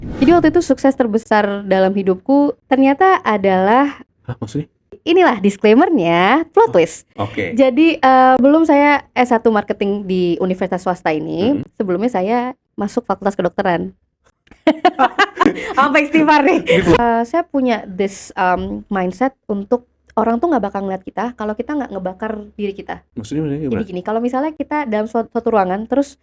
Jadi waktu itu sukses terbesar dalam hidupku ternyata adalah Hah, maksudnya? inilah disclaimer-nya, plot Oh, twist. oke. Jadi, belum saya S1 marketing di universitas swasta ini, Mhm. sebelumnya saya masuk fakultas kedokteran. Sampai istighfar nih. Gitu. Saya punya mindset untuk orang tuh nggak bakal ngeliat kita kalau kita nggak ngebakar diri kita. Maksudnya Jadi gimana? gini, kalau misalnya kita dalam suatu ruangan terus,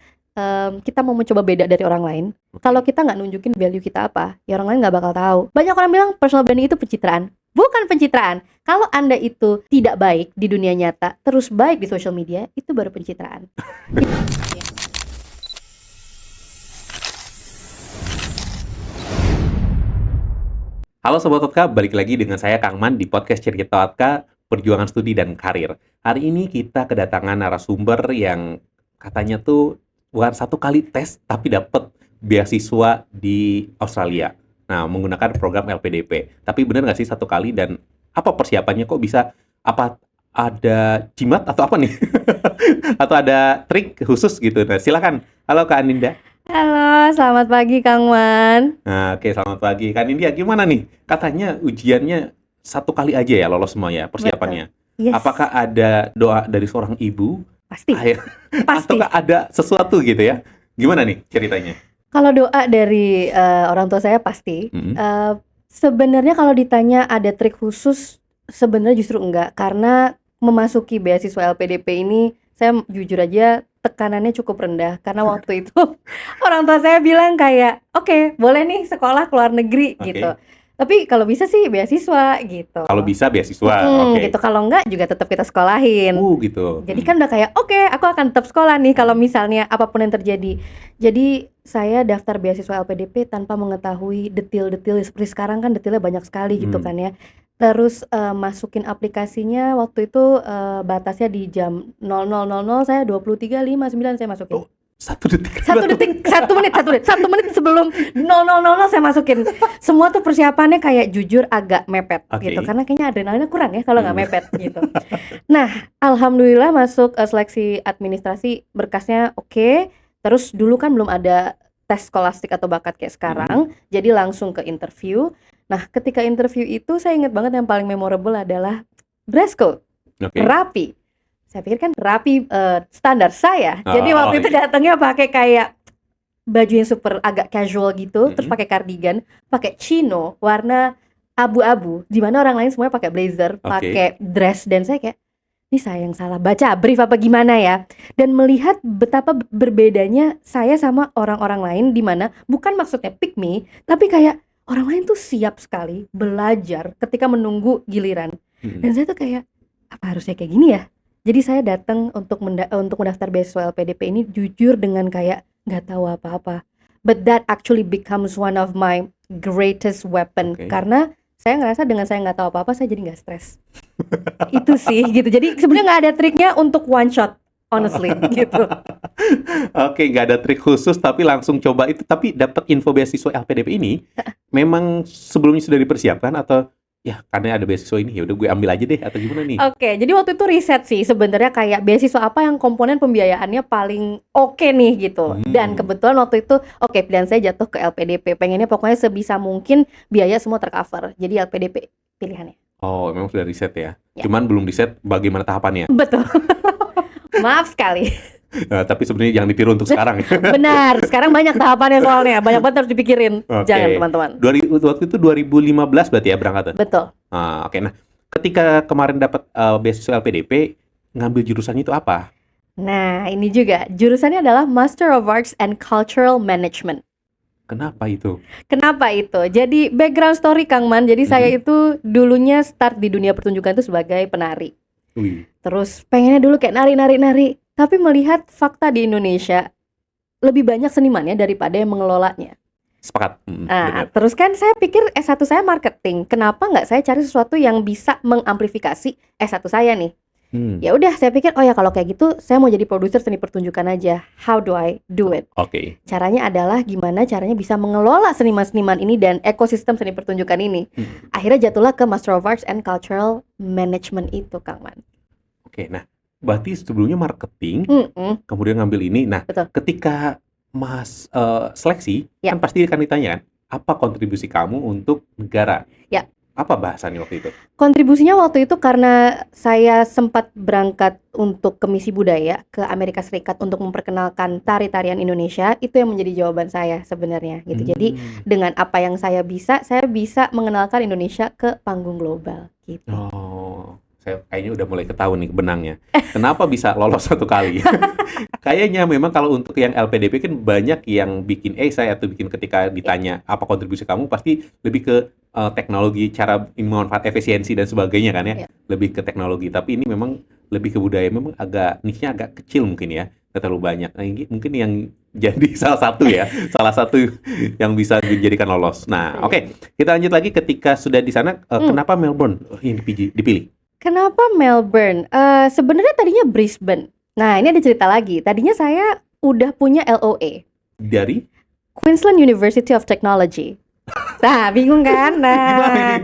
kita mau mencoba beda dari orang lain, kalau Oke. kita nggak nunjukin value kita apa, ya orang lain nggak bakal tahu. Banyak orang bilang personal branding itu pencitraan. Bukan pencitraan. Kalau Anda itu tidak baik di dunia nyata, terus baik di social media, itu baru pencitraan. Halo Sobat Otka, balik lagi dengan saya Kang Man di podcast Cerita Otka, Perjuangan Studi dan Karir. Hari ini kita kedatangan narasumber yang katanya tuh bukan satu kali tes, tapi dapat beasiswa di Australia. Nah, menggunakan program LPDP. Tapi benar nggak sih satu kali dan apa persiapannya kok bisa? Apa ada jimat atau apa nih? Atau ada trik khusus gitu? Nah, silakan. Halo Kak Aninda. Halo, selamat pagi Kang Wan. Nah, oke, selamat pagi. Kak Nindya, gimana nih? Katanya ujiannya satu kali aja ya lolos semua ya Betul. persiapannya. Yes, Apakah ada doa dari seorang ibu, pasti, ayah, pasti. ataukah ada sesuatu gitu ya? Gimana nih ceritanya? Kalau doa dari, orang tua saya pasti, Mhm. sebenarnya kalau ditanya ada trik khusus, sebenarnya justru enggak, karena memasuki beasiswa LPDP ini, saya jujur aja tekanannya cukup rendah, karena waktu itu orang tua saya bilang kayak, "Oke, boleh nih sekolah ke luar negeri," gitu. Oke. Tapi kalau bisa sih beasiswa, gitu. Kalau bisa beasiswa, Gitu, oke. kalau enggak juga tetap kita sekolahin. Gitu. Jadi kan udah kayak, "Oke, aku akan tetap sekolah nih kalau misalnya apapun yang terjadi." Jadi saya daftar beasiswa LPDP tanpa mengetahui detail-detail seperti sekarang kan detailnya banyak sekali gitu Mhm. kan ya. Terus, masukin aplikasinya waktu itu, batasnya di jam 00.00, saya 23.59 saya masukin. Oh, 1 detik 1 detik, 1 menit sebelum 00.00 saya masukin. Semua tuh persiapannya kayak jujur agak mepet gitu, Oke. karena kayaknya adrenalinnya kurang ya kalau nggak Mhm. mepet gitu. Nah, alhamdulillah masuk, seleksi administrasi, berkasnya oke, terus dulu kan belum ada tes skolastik atau bakat kayak Mhm. sekarang, jadi langsung ke interview. Nah, ketika interview itu saya inget banget yang paling memorable adalah dress code, Oke. rapi. Saya pikir kan rapi, standar saya. Jadi Oh, waktu itu iya. datangnya pakai kayak baju yang super agak casual gitu, terus Mhm. pakai cardigan, pakai chino warna abu-abu, di mana orang lain semuanya pakai blazer, Oke. pakai dress, dan saya kayak, "Ini saya yang salah baca brief apa gimana ya?" Dan melihat betapa berbedanya saya sama orang-orang lain, di mana bukan maksudnya pick me, tapi kayak orang lain tuh siap sekali belajar ketika menunggu giliran. Mhm. Dan saya tuh kayak, "Apa harusnya kayak gini ya?" Jadi saya datang untuk mendaftar beasiswa LPDP ini jujur dengan kayak nggak tahu apa-apa. But that actually becomes one of my greatest weapon, Oke. karena saya ngerasa dengan saya nggak tahu apa-apa, saya jadi nggak stres. Itu sih gitu. Jadi sebenarnya nggak ada triknya untuk one shot, honestly gitu. Oke, nggak ada trik khusus tapi langsung coba itu. Tapi dapat info beasiswa LPDP ini memang sebelumnya sudah dipersiapkan atau ya karena ada beasiswa ini ya udah gue ambil aja deh atau gimana nih? Oke, jadi waktu itu riset sih sebenarnya kayak beasiswa apa yang komponen pembiayaannya paling oke nih gitu. Dan Hmm. kebetulan waktu itu oke, pilihan saya jatuh ke LPDP. Pengennya pokoknya sebisa mungkin biaya semua tercover. Jadi LPDP pilihannya. Oh, memang sudah riset ya. Ya, Cuman belum riset bagaimana tahapannya. betul. Maaf sekali. Tapi sebenarnya jangan ditiru untuk sekarang ya. Benar, sekarang banyak tahapannya soalnya. Banyak banget harus dipikirin. Jangan Oke. teman-teman. Waktu itu 2015 berarti ya berangkatnya? Betul. Oke. Nah, ketika kemarin dapat beasiswa LPDP, ngambil jurusannya itu apa? Nah, ini juga jurusannya adalah Master of Arts and Cultural Management. Kenapa itu? Kenapa itu? Jadi background story Kang Man. Jadi saya Mhm. itu dulunya start di dunia pertunjukan itu sebagai penari. Wih. Terus pengennya dulu kayak nari. Tapi melihat fakta di Indonesia lebih banyak senimannya daripada yang mengelolanya. Sepakat. Nah, Benar. terus kan saya pikir S1 saya marketing. Kenapa nggak saya cari sesuatu yang bisa mengamplifikasi S1 saya nih? Hmm. Ya udah, saya pikir oh ya kalau kayak gitu saya mau jadi produser seni pertunjukan aja. How do I do it? Oke. Caranya adalah gimana caranya bisa mengelola seniman-seniman ini dan ekosistem seni pertunjukan ini. Hmm. Akhirnya jatuhlah ke Master of Arts and Cultural Management itu, Kang Man. Oke. Nah, berarti sebelumnya marketing, Mm-mm, kemudian ngambil ini. Nah, betul. ketika Mas seleksi, Ya, kan pasti akan ditanya kan, apa kontribusi kamu untuk negara? Ya. Apa bahasannya waktu itu? Kontribusinya waktu itu karena saya sempat berangkat untuk ke misi budaya ke Amerika Serikat untuk memperkenalkan tari-tarian Indonesia, itu yang menjadi jawaban saya sebenarnya gitu. Jadi dengan apa yang saya bisa mengenalkan Indonesia ke panggung global gitu. Oh, saya kayaknya udah mulai ketahuan nih benangnya. Kenapa bisa lolos satu kali? Kayaknya memang kalau untuk yang LPDP kan banyak yang bikin esai atau bikin ketika ditanya apa kontribusi kamu pasti lebih ke teknologi, cara memanfaat efisiensi dan sebagainya kan ya. Iya. Lebih ke teknologi. Tapi ini memang lebih ke budaya. Memang agak niche-nya agak kecil mungkin ya. Nggak terlalu banyak. Nah, ini mungkin yang jadi salah satu yang bisa dijadikan lolos. Nah, oke. Kita lanjut lagi ketika sudah di sana. Kenapa Melbourne yang dipilih? Kenapa Melbourne? Sebenarnya tadinya Brisbane. Nah, ini ada cerita lagi. Tadinya saya udah punya LOA. Dari? Queensland University of Technology. Nah, bingung kan? Nah,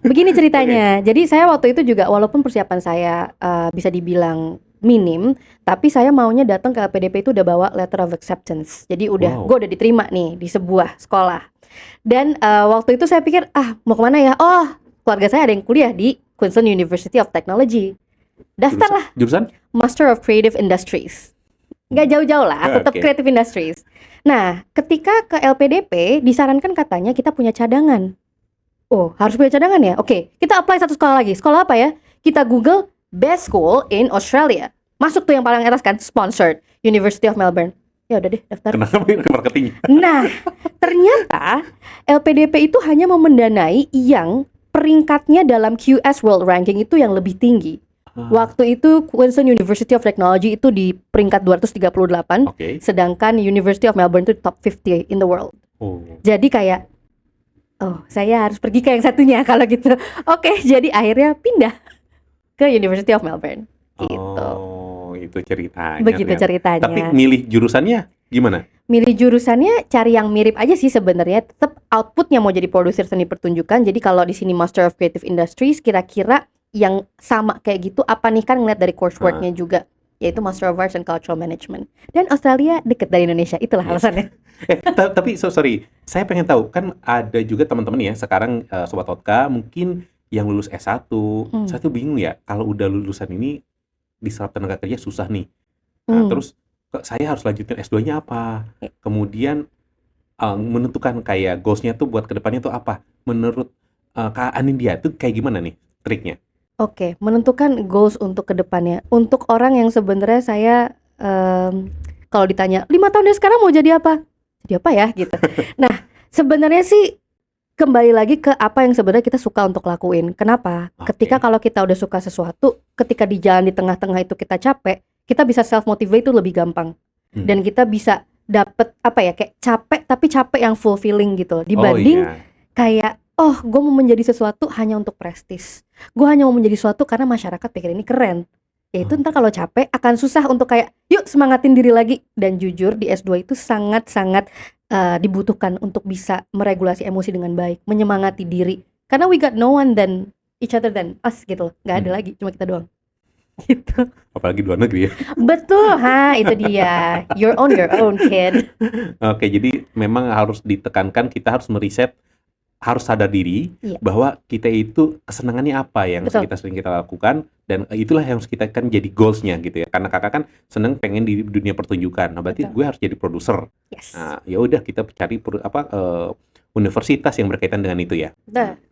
begini ceritanya. Jadi saya waktu itu juga walaupun persiapan saya bisa dibilang minim, tapi saya maunya datang ke LPDP itu udah bawa letter of acceptance. Jadi gue udah diterima nih di sebuah sekolah. Dan waktu itu saya pikir, mau kemana ya? Oh, keluarga saya ada yang kuliah di Queensland University of Technology. Daftarlah. Jurusan? Master of Creative Industries. Nggak jauh-jauh lah, tetap Creative Industries. Nah, ketika ke LPDP disarankan katanya kita punya cadangan. Oh, harus punya cadangan ya? Oke, kita apply satu sekolah lagi. Sekolah apa ya? Kita Google best school in Australia. Masuk tuh yang paling atas kan, sponsored University of Melbourne. Ya udah deh, daftar. Kenapa ini marketing? Nah, ternyata LPDP itu hanya mau mendanai yang peringkatnya dalam QS World Ranking itu yang lebih tinggi. Waktu itu Queensland University of Technology itu di peringkat 238, sedangkan University of Melbourne itu top 50 in the world. Jadi kayak, saya harus pergi ke yang satunya kalau gitu. Jadi akhirnya pindah ke University of Melbourne. Gitu. Oh, itu ceritanya. Begitu ceritanya. Tapi milih jurusannya gimana? Milih jurusannya cari yang mirip aja sih sebenarnya. Tetap outputnya mau jadi produser seni pertunjukan. Jadi kalau di sini Master of Creative Industries, kira-kira yang sama kayak gitu apa nih, kan ngeliat dari courseworknya juga, yaitu Master of Arts and Cultural Management. Dan Australia deket dari Indonesia, itulah alasannya. Tapi sorry, saya pengen tahu, kan ada juga teman-teman ya sekarang Sobat Otka mungkin yang lulus S1, saya tuh bingung ya kalau udah lulusan ini diserap tenaga kerja susah nih. Nah, terus saya harus lanjutin S2-nya apa? Kemudian menentukan kayak goals-nya tuh buat kedepannya tuh apa? Menurut Kak Anindya tuh kayak gimana nih triknya? Oke, menentukan goals untuk kedepannya. Untuk orang yang sebenarnya saya kalau ditanya 5 tahun dari sekarang mau jadi apa? Jadi apa ya gitu. Nah, sebenarnya sih kembali lagi ke apa yang sebenarnya kita suka untuk lakuin. Kenapa? Ketika kalau kita udah suka sesuatu, ketika di jalan di tengah-tengah itu kita capek, kita bisa self motivate itu lebih gampang. Dan kita bisa dapet kayak capek tapi capek yang fulfilling gitu. Dibanding kayak gue mau menjadi sesuatu hanya untuk prestis. Gue hanya mau menjadi sesuatu karena masyarakat pikir ini keren. Ya itu ntar kalau capek akan susah untuk kayak yuk semangatin diri lagi. Dan jujur di S2 itu sangat-sangat dibutuhkan untuk bisa meregulasi emosi dengan baik, menyemangati diri. Karena we got no one than each other than us gitu loh. Gak ada lagi, cuma kita doang. Gitu. Apalagi luar negeri ya. Betul, itu dia. You're on your own, kid. Oke, jadi memang harus ditekankan, kita harus meriset, harus sadar diri bahwa kita itu kesenangannya apa yang kita sering kita lakukan, dan itulah yang harus kita kan jadi goalsnya gitu ya. Karena kakak kan seneng pengen di dunia pertunjukan, nah berarti gue harus jadi produser. Nah ya udah kita cari universitas yang berkaitan dengan itu ya.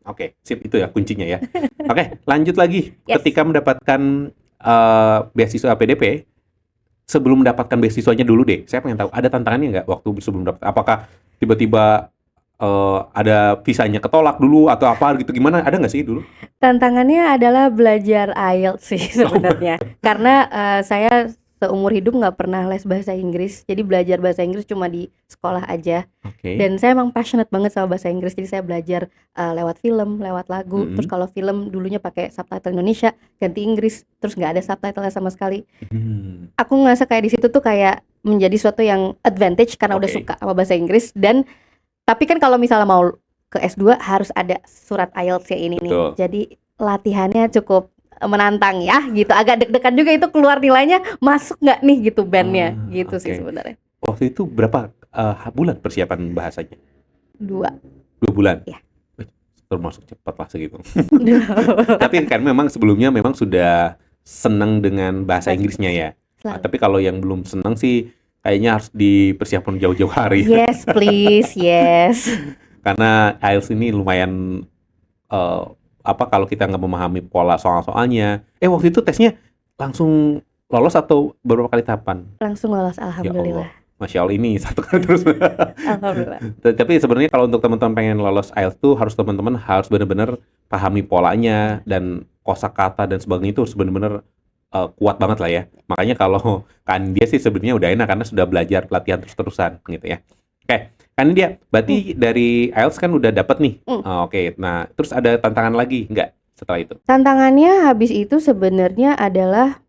Oke, sip, itu ya kuncinya ya. Oke, lanjut lagi. Ketika mendapatkan beasiswa PDP, sebelum mendapatkan beasiswanya dulu deh, saya pengen tahu ada tantangannya nggak waktu sebelum dapat? Apakah tiba-tiba ada visanya ketolak dulu atau apa gitu, gimana, ada nggak sih dulu? Tantangannya adalah belajar IELTS sih sebenarnya. Karena saya seumur hidup nggak pernah les bahasa Inggris, jadi belajar bahasa Inggris cuma di sekolah aja. Dan saya emang passionate banget sama bahasa Inggris, jadi saya belajar lewat film, lewat lagu. Terus kalau film dulunya pakai subtitle Indonesia, ganti Inggris, terus nggak ada subtitle sama sekali. Aku ngerasa kayak di situ tuh kayak menjadi suatu yang advantage karena udah suka sama bahasa Inggris. Dan tapi kan kalau misalnya mau ke S2 harus ada surat IELTS-nya ini nih. Jadi latihannya cukup menantang ya gitu. Agak deg-degan juga itu keluar nilainya masuk nggak nih gitu bandnya gitu sih sebenarnya. Waktu itu berapa bulan persiapan bahasanya? 2. 2 bulan? Iya. Wih, termasuk cepat lah segitu. Tapi kan memang sebelumnya memang sudah senang dengan bahasa Inggrisnya ya. Selalu. Tapi kalau yang belum senang sih kayaknya harus dipersiapkan jauh-jauh hari. Yes, please, yes. Karena IELTS ini lumayan kalau kita nggak memahami pola soal-soalnya. Waktu itu tesnya langsung lolos atau beberapa kali tahapan? Langsung lolos, Ya Allah, alhamdulillah. Masya Allah ini satu kali terus. Alhamdulillah. Tapi sebenarnya kalau untuk teman-teman pengen lolos IELTS tuh teman-teman harus benar-benar pahami polanya dan kosakata dan sebagainya itu harus benar-benar kuat banget lah ya. Makanya kalau kan dia sih sebenarnya udah enak karena sudah belajar latihan terus-terusan gitu ya. Oke, kan dia berarti dari IELTS kan udah dapat nih. Oke, nah terus ada tantangan lagi nggak setelah itu? Tantangannya habis itu sebenarnya adalah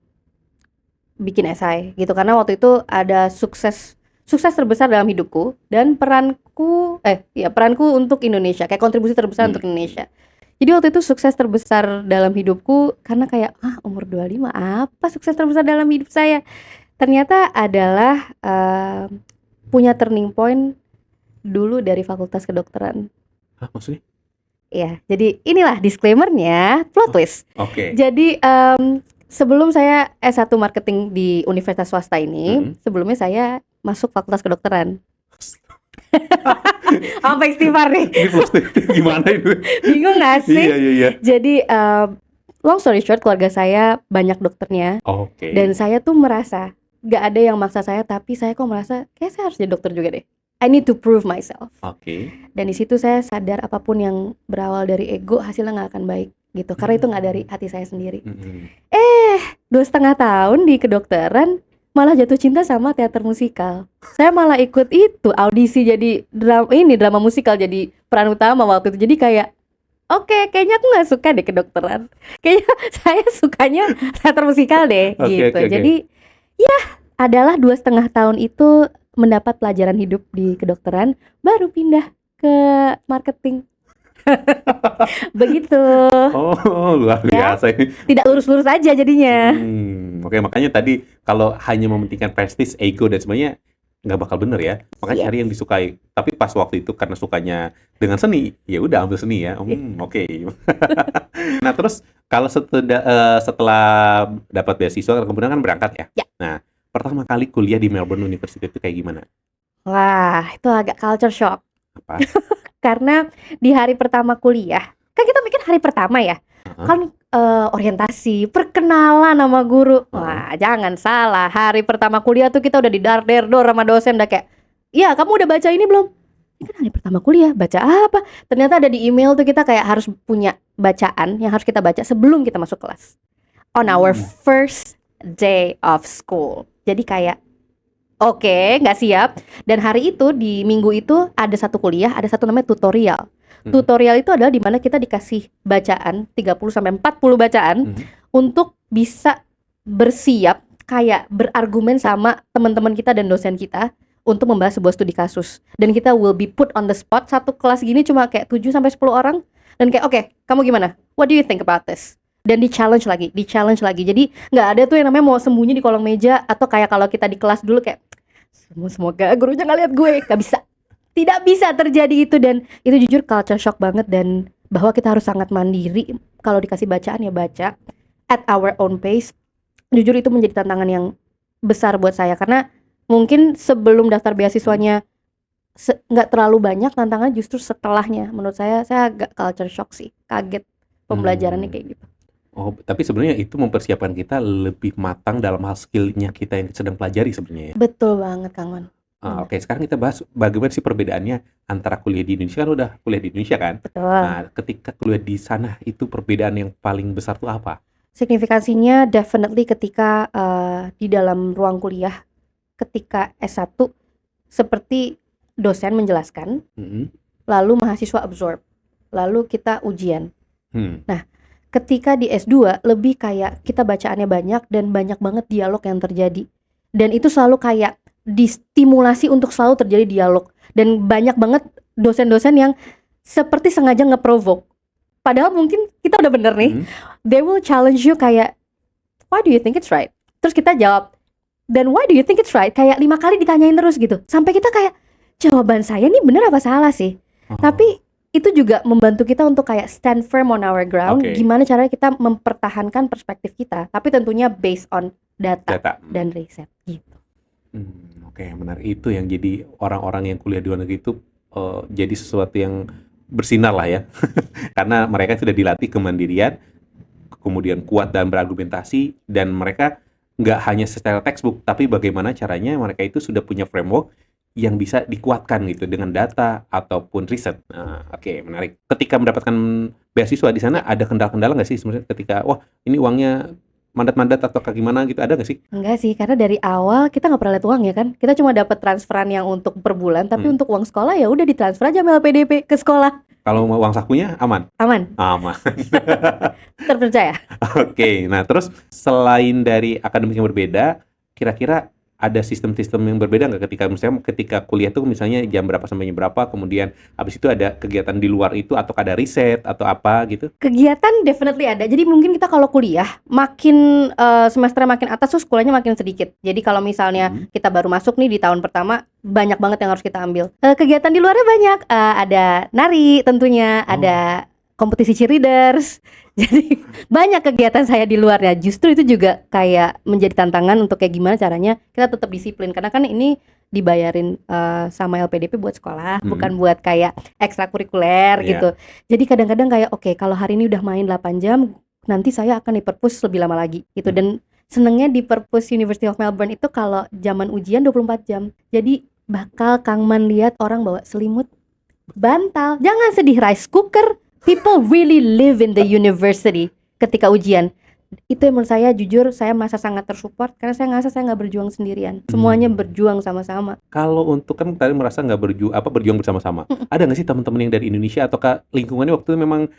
bikin esai gitu, karena waktu itu ada sukses terbesar dalam hidupku dan peranku untuk Indonesia, kayak kontribusi terbesar untuk Indonesia. Jadi waktu itu sukses terbesar dalam hidupku karena kayak umur 25 apa sukses terbesar dalam hidup saya? Ternyata adalah punya turning point dulu dari Fakultas Kedokteran. Hah, maksudnya? Ya, jadi inilah disclaimer-nya, plot twist. Oke. Jadi sebelum saya S1 marketing di universitas swasta ini, sebelumnya saya masuk Fakultas Kedokteran. Sampai istighfar nih. Ini plus gimana itu? Bingung gak sih? Iya. Jadi long story short, keluarga saya banyak dokternya. Oke. Dan saya tuh merasa gak ada yang maksa saya, tapi saya kok merasa kayak saya harus jadi dokter juga deh. I need to prove myself. Oke. Dan di situ saya sadar apapun yang berawal dari ego hasilnya nggak akan baik gitu, karena itu nggak dari hati saya sendiri. 2,5 tahun di kedokteran malah jatuh cinta sama teater musikal. Saya malah ikut itu audisi jadi drama musikal, jadi peran utama waktu itu. Jadi kayak kayaknya aku nggak suka deh kedokteran. Kayaknya saya sukanya teater musikal deh gitu. Jadi ya adalah 2,5 tahun itu mendapat pelajaran hidup di kedokteran, baru pindah ke marketing. Begitu. Oh, luar biasa ini. Tidak lurus-lurus aja jadinya. Oke, makanya tadi kalau hanya mementingkan prestis, ego dan semuanya nggak bakal bener ya. Makanya cari yang disukai. Tapi pas waktu itu karena sukanya dengan seni, ya udah ambil seni ya. Oke. Nah, terus kalau setelah dapat beasiswa kemudian kan berangkat ya. Nah, pertama kali kuliah di Melbourne University itu kayak gimana? Wah, itu agak culture shock. Apa? Karena di hari pertama kuliah, kan kita mikir hari pertama ya, kan orientasi, perkenalan sama guru. Wah, jangan salah, hari pertama kuliah tuh kita udah didar-der-dor sama dosen, udah kayak, ya kamu udah baca ini belum? Ini kan hari pertama kuliah, baca apa? Ternyata ada di email tuh kita kayak harus punya bacaan yang harus kita baca sebelum kita masuk kelas. On our first day of school. Jadi kayak nggak siap. Dan hari itu di minggu itu ada satu kuliah, ada satu namanya tutorial. Tutorial itu adalah dimana kita dikasih bacaan 30-40 bacaan untuk bisa bersiap kayak berargumen sama teman-teman kita dan dosen kita untuk membahas sebuah studi kasus. Dan kita will be put on the spot, satu kelas gini cuma kayak 7-10 orang. Dan kayak kamu gimana? What do you think about this? Dan di challenge lagi. Jadi nggak ada tuh yang namanya mau sembunyi di kolong meja, atau kayak kalau kita di kelas dulu kayak semoga gurunya nggak lihat gue. Nggak bisa, tidak bisa terjadi itu. Dan itu jujur culture shock banget, dan bahwa kita harus sangat mandiri. Kalau dikasih bacaan ya baca at our own pace. Jujur itu menjadi tantangan yang besar buat saya, karena mungkin sebelum daftar beasiswanya nggak terlalu banyak tantangan, justru setelahnya menurut saya agak culture shock sih, kaget pembelajarannya kayak gitu. Oh, tapi sebenarnya itu mempersiapkan kita lebih matang dalam hal skillnya kita yang sedang pelajari sebenarnya ya. Betul banget, Kang Man. Oke, sekarang kita bahas bagaimana sih perbedaannya antara kuliah di Indonesia, kan udah kuliah di Indonesia kan? Betul. Nah, ketika kuliah di sana itu perbedaan yang paling besar tuh apa? Signifikansinya definitely ketika di dalam ruang kuliah, ketika S1 seperti dosen menjelaskan, lalu mahasiswa absorb, lalu kita ujian. Nah, ketika di S2 lebih kayak kita bacaannya banyak dan banyak banget dialog yang terjadi. Dan itu selalu kayak distimulasi untuk selalu terjadi dialog. Dan banyak banget dosen-dosen yang seperti sengaja nge-provoke. Padahal mungkin kita udah bener nih. They will challenge you kayak, why do you think it's right? Terus kita jawab, then why do you think it's right? Kayak 5 kali ditanyain terus gitu. Sampai kita kayak, jawaban saya nih bener apa salah sih? Tapi itu juga membantu kita untuk kayak stand firm on our ground. Oke. Gimana caranya kita mempertahankan perspektif kita, tapi tentunya based on data Data. dan riset gitu. Oke, menarik. Itu yang jadi orang-orang yang kuliah di luar negeri itu jadi sesuatu yang bersinar lah ya. Karena mereka sudah dilatih kemandirian, kemudian kuat dalam berargumentasi, dan mereka nggak hanya secara textbook, tapi bagaimana caranya mereka itu sudah punya framework yang bisa dikuatkan gitu dengan data ataupun riset. Nah, oke, menarik. Ketika mendapatkan beasiswa di sana, ada kendala-kendala nggak sih sebenarnya ketika, wah ini uangnya mandat-mandat atau kayak gimana gitu, ada nggak sih? Enggak sih, karena dari awal kita nggak pernah lihat uang ya kan. Kita cuma dapat transferan yang untuk per bulan, tapi untuk uang sekolah ya udah ditransfer aja sama LPDP ke sekolah. Kalau mau uang sakunya aman? Aman, Aman. terpercaya. Oke, nah terus selain dari akademik yang berbeda, kira-kira ada sistem-sistem yang berbeda nggak ketika kuliah tuh misalnya jam berapa sampai jam berapa, kemudian habis itu ada kegiatan di luar itu atau ada riset atau apa gitu? Kegiatan definitely ada. Jadi mungkin kita kalau kuliah makin semesternya makin atas tuh sekolahnya makin sedikit. Jadi kalau misalnya kita baru masuk nih di tahun pertama, banyak banget yang harus kita ambil. Kegiatan di luarnya banyak. Ada nari tentunya, ada kompetisi cheerleaders. Jadi banyak kegiatan saya di luarnya. Justru itu juga kayak menjadi tantangan untuk kayak gimana caranya kita tetap disiplin. Karena kan ini dibayarin sama LPDP buat sekolah, bukan buat kayak ekstrakurikuler gitu. Jadi kadang-kadang kayak oke, kalau hari ini udah main 8 jam, nanti saya akan di perpus lebih lama lagi gitu. Dan senengnya di perpus University of Melbourne itu kalau zaman ujian 24 jam. Jadi bakal Kang Man lihat orang bawa selimut, bantal. Jangan sedih, rice cooker. People really live in the university ketika ujian. Itu yang menurut saya, jujur saya merasa sangat tersupport karena saya ngerasa saya nggak berjuang sendirian. Semuanya berjuang sama-sama. Kalau untuk kan tadi merasa nggak berjuang bersama-sama. Ada nggak sih teman-teman yang dari Indonesia atau lingkungannya waktu itu memang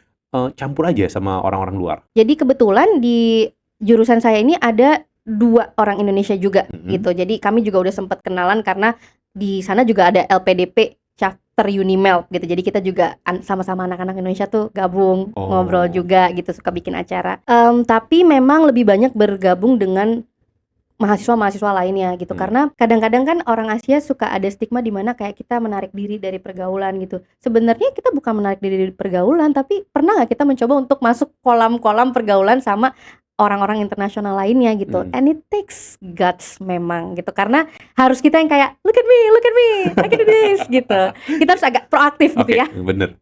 campur aja sama orang-orang luar? Jadi kebetulan di jurusan saya ini ada 2 orang Indonesia juga gitu. Jadi kami juga udah sempat kenalan karena di sana juga ada LPDP chapter Unimel gitu. Jadi kita juga sama-sama anak-anak Indonesia tuh gabung, ngobrol juga gitu, suka bikin acara. Tapi memang lebih banyak bergabung dengan mahasiswa-mahasiswa lainnya gitu. Karena kadang-kadang kan orang Asia suka ada stigma di mana kayak kita menarik diri dari pergaulan gitu. Sebenarnya kita bukan menarik diri dari pergaulan, tapi pernah nggak kita mencoba untuk masuk kolam-kolam pergaulan sama orang-orang internasional lainnya gitu. And it takes guts memang gitu, karena harus kita yang kayak look at me, I can do this gitu. Kita harus agak proaktif gitu ya. Bener.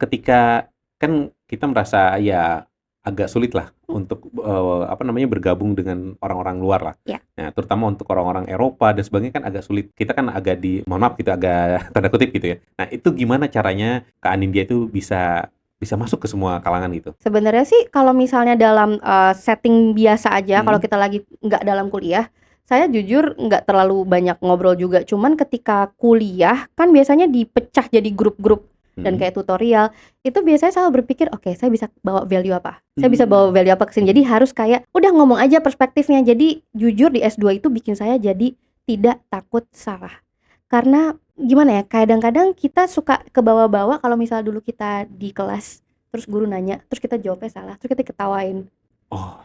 Ketika kan kita merasa ya agak sulit lah untuk bergabung dengan orang-orang luar lah. Nah, terutama untuk orang-orang Eropa dan sebagainya kan agak sulit. Kita kan agak mohon maaf gitu, agak tanda kutip gitu ya. Nah, itu gimana caranya Kak Anindya itu bisa masuk ke semua kalangan gitu? Sebenarnya sih kalau misalnya dalam setting biasa aja, kalau kita lagi nggak dalam kuliah, saya jujur nggak terlalu banyak ngobrol juga. Cuman ketika kuliah kan biasanya dipecah jadi grup-grup dan kayak tutorial. Itu biasanya selalu berpikir, oke, saya bisa bawa value apa? Saya bisa bawa value apa ke sini? Jadi harus kayak udah ngomong aja perspektifnya. Jadi jujur di S2 itu bikin saya jadi tidak takut salah. Karena gimana ya, kadang-kadang kita suka ke bawah-bawah kalau misal dulu kita di kelas terus guru nanya, terus kita jawabnya salah, terus kita ketawain.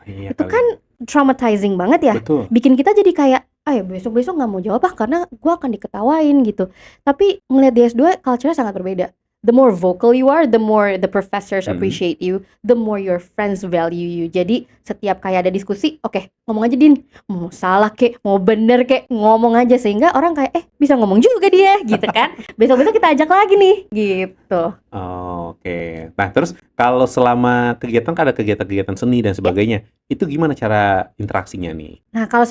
Itu kan traumatizing banget ya. Betul. Bikin kita jadi kayak ya besok-besok nggak mau jawab karena gue akan diketawain gitu. Tapi ngeliat di S2 culture-nya sangat berbeda. The more vocal you are, the more the professors appreciate you, the more your friends value you. Jadi setiap kayak ada diskusi, oke, ngomong aja Din, mau salah kek, mau bener kek, ngomong aja, sehingga orang kayak bisa ngomong juga dia gitu kan. Besok-besok kita ajak lagi nih gitu. Oke. Nah, terus kalau selama kegiatan kan ada kegiatan-kegiatan seni dan sebagainya, itu gimana cara interaksinya nih? Nah, kalau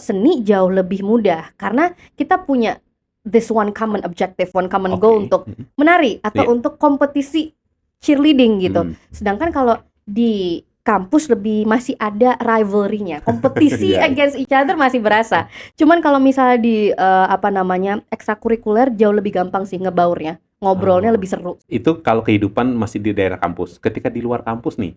seni jauh lebih mudah karena kita punya this one common objective, one common goal untuk menari atau untuk kompetisi cheerleading gitu. Sedangkan kalau di kampus masih ada rivalry-nya, kompetisi against each other masih berasa. Cuman kalau misalnya di ekstrakurikuler jauh lebih gampang sih ngebaurnya. Ngobrolnya lebih seru. Itu kalau kehidupan masih di daerah kampus. Ketika di luar kampus nih,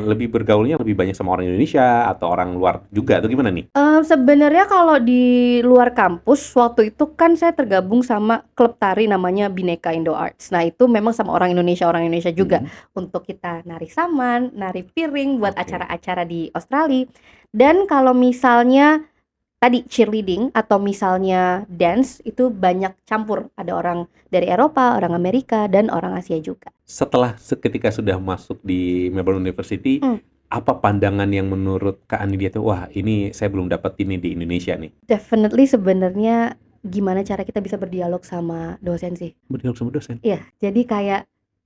lebih bergaulnya lebih banyak sama orang Indonesia atau orang luar juga atau gimana nih? Sebenarnya kalau di luar kampus waktu itu kan saya tergabung sama klub tari namanya Bhinneka Indo Arts. Nah itu memang sama orang Indonesia juga untuk kita nari saman, nari piring buat acara-acara di Australia. Dan kalau misalnya tadi cheerleading atau misalnya dance itu banyak campur. Ada orang dari Eropa, orang Amerika, dan orang Asia juga. Setelah ketika sudah masuk di Melbourne University, Hmm. apa pandangan yang menurut Kak Anidia tuh, wah ini saya belum dapat ini di Indonesia nih. Definitely sebenarnya gimana cara kita bisa berdialog sama dosen sih. Berdialog sama dosen. Iya, jadi kayak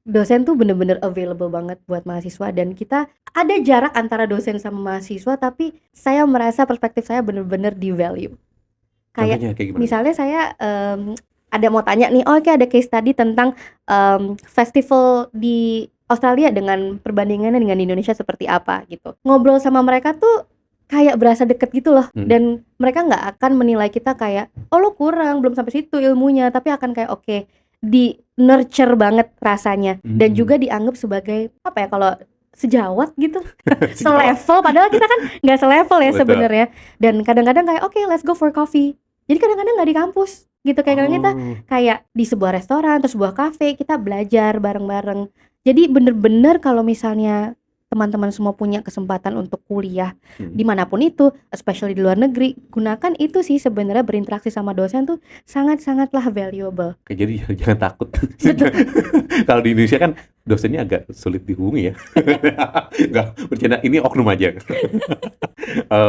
dosen tuh bener-bener available banget buat mahasiswa dan kita ada jarak antara dosen sama mahasiswa, tapi saya merasa perspektif saya bener-bener di value. Kayak Contohnya kayak gimana? misalnya saya ada mau tanya nih, oke ada case study tentang festival di Australia dengan perbandingannya dengan Indonesia seperti apa gitu. Ngobrol sama mereka tuh kayak berasa deket gitu loh, dan mereka nggak akan menilai kita kayak, oh lo kurang, belum sampai situ ilmunya, tapi akan kayak oke, di nurture banget rasanya, dan juga dianggap sebagai apa ya, kalau sejawat gitu, selevel, padahal kita kan nggak selevel ya Betul. sebenarnya. Dan kadang-kadang kayak oke, let's go for coffee. Jadi kadang-kadang nggak di kampus gitu, kayak kadang kita kayak di sebuah restoran atau sebuah kafe kita belajar bareng-bareng. Jadi bener-bener kalau misalnya teman-teman semua punya kesempatan untuk kuliah dimanapun itu, especially di luar negeri, gunakan itu sih sebenarnya, berinteraksi sama dosen tuh sangat-sangatlah valuable. Oke, jadi jangan takut. Betul. Kalau di Indonesia kan dosennya agak sulit dihubungi ya. Enggak, bercanda, ini oknum aja.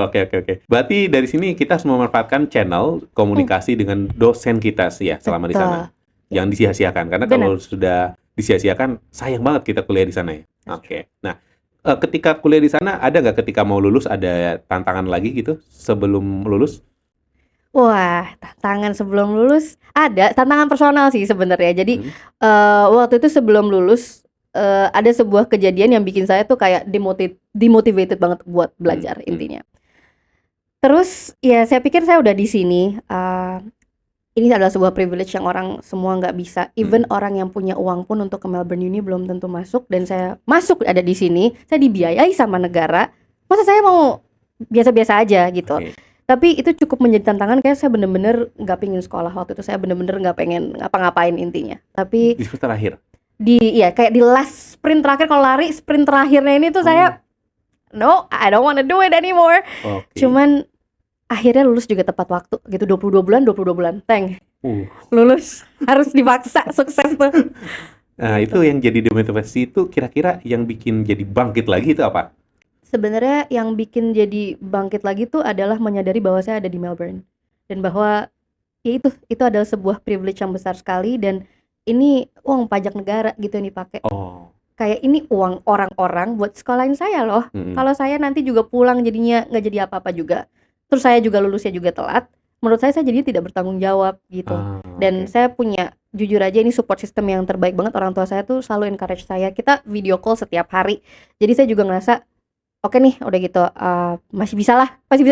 Oke. Berarti dari sini kita harus memanfaatkan channel komunikasi dengan dosen kita sih ya selama di sana. Jangan disia-siakan, karena kalau sudah disia-siakan sayang banget kita kuliah di sana ya. Oke. Nah, ketika kuliah di sana ada nggak ketika mau lulus ada tantangan lagi gitu sebelum lulus? Wah, tantangan sebelum lulus ada, tantangan personal sih sebenarnya. Jadi waktu itu sebelum lulus ada sebuah kejadian yang bikin saya tuh kayak demotivated banget buat belajar intinya. Terus ya saya pikir saya udah di sini, ini adalah sebuah privilege yang orang semua nggak bisa. Even orang yang punya uang pun untuk ke Melbourne Uni belum tentu masuk, dan saya masuk ada di sini, saya dibiayai sama negara. Masa saya mau biasa-biasa aja gitu. Tapi itu cukup menjadi tantangan, kayak saya bener-bener nggak pengen sekolah waktu itu, saya bener-bener nggak pengen ngapa-ngapain intinya. Tapi di semester akhir? Kayak di last sprint terakhir, kalau lari sprint terakhirnya ini tuh saya no, I don't wanna do it anymore. Cuman akhirnya lulus juga tepat waktu gitu, 22 bulan, lulus, harus dipaksa, sukses tuh. Nah itu yang jadi demotivasi itu kira-kira yang bikin jadi bangkit lagi itu apa? Sebenarnya yang bikin jadi bangkit lagi tuh adalah menyadari bahwa saya ada di Melbourne, dan bahwa ya itu adalah sebuah privilege yang besar sekali, dan ini uang pajak negara gitu yang dipakai. Kayak ini uang orang-orang buat sekolahin saya loh. Kalau saya nanti juga pulang jadinya nggak jadi apa-apa juga, terus saya juga lulusnya juga telat, menurut saya jadinya tidak bertanggung jawab gitu. Dan saya punya, jujur aja ini support system yang terbaik banget. Orang tua saya tuh selalu encourage saya, kita video call setiap hari. Jadi saya juga ngerasa oke nih, udah gitu masih bisa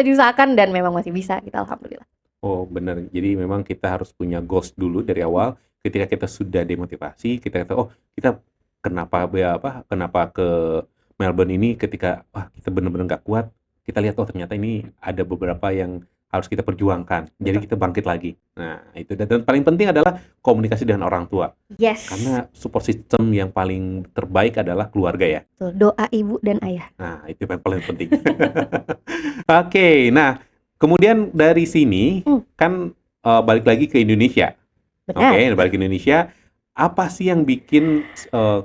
diusahakan, dan memang masih bisa gitu, alhamdulillah. Oh benar, jadi memang kita harus punya goals dulu dari awal. Ketika kita sudah demotivasi, kita kenapa ke Melbourne ini, ketika kita benar-benar nggak kuat, kita lihat ternyata ini ada beberapa yang harus kita perjuangkan. Jadi kita bangkit lagi. Nah itu, dan paling penting adalah komunikasi dengan orang tua. Karena support system yang paling terbaik adalah keluarga ya. Doa ibu dan ayah. Nah itu yang paling penting. Oke, nah kemudian dari sini kan balik lagi ke Indonesia. Balik ke Indonesia. Apa sih yang bikin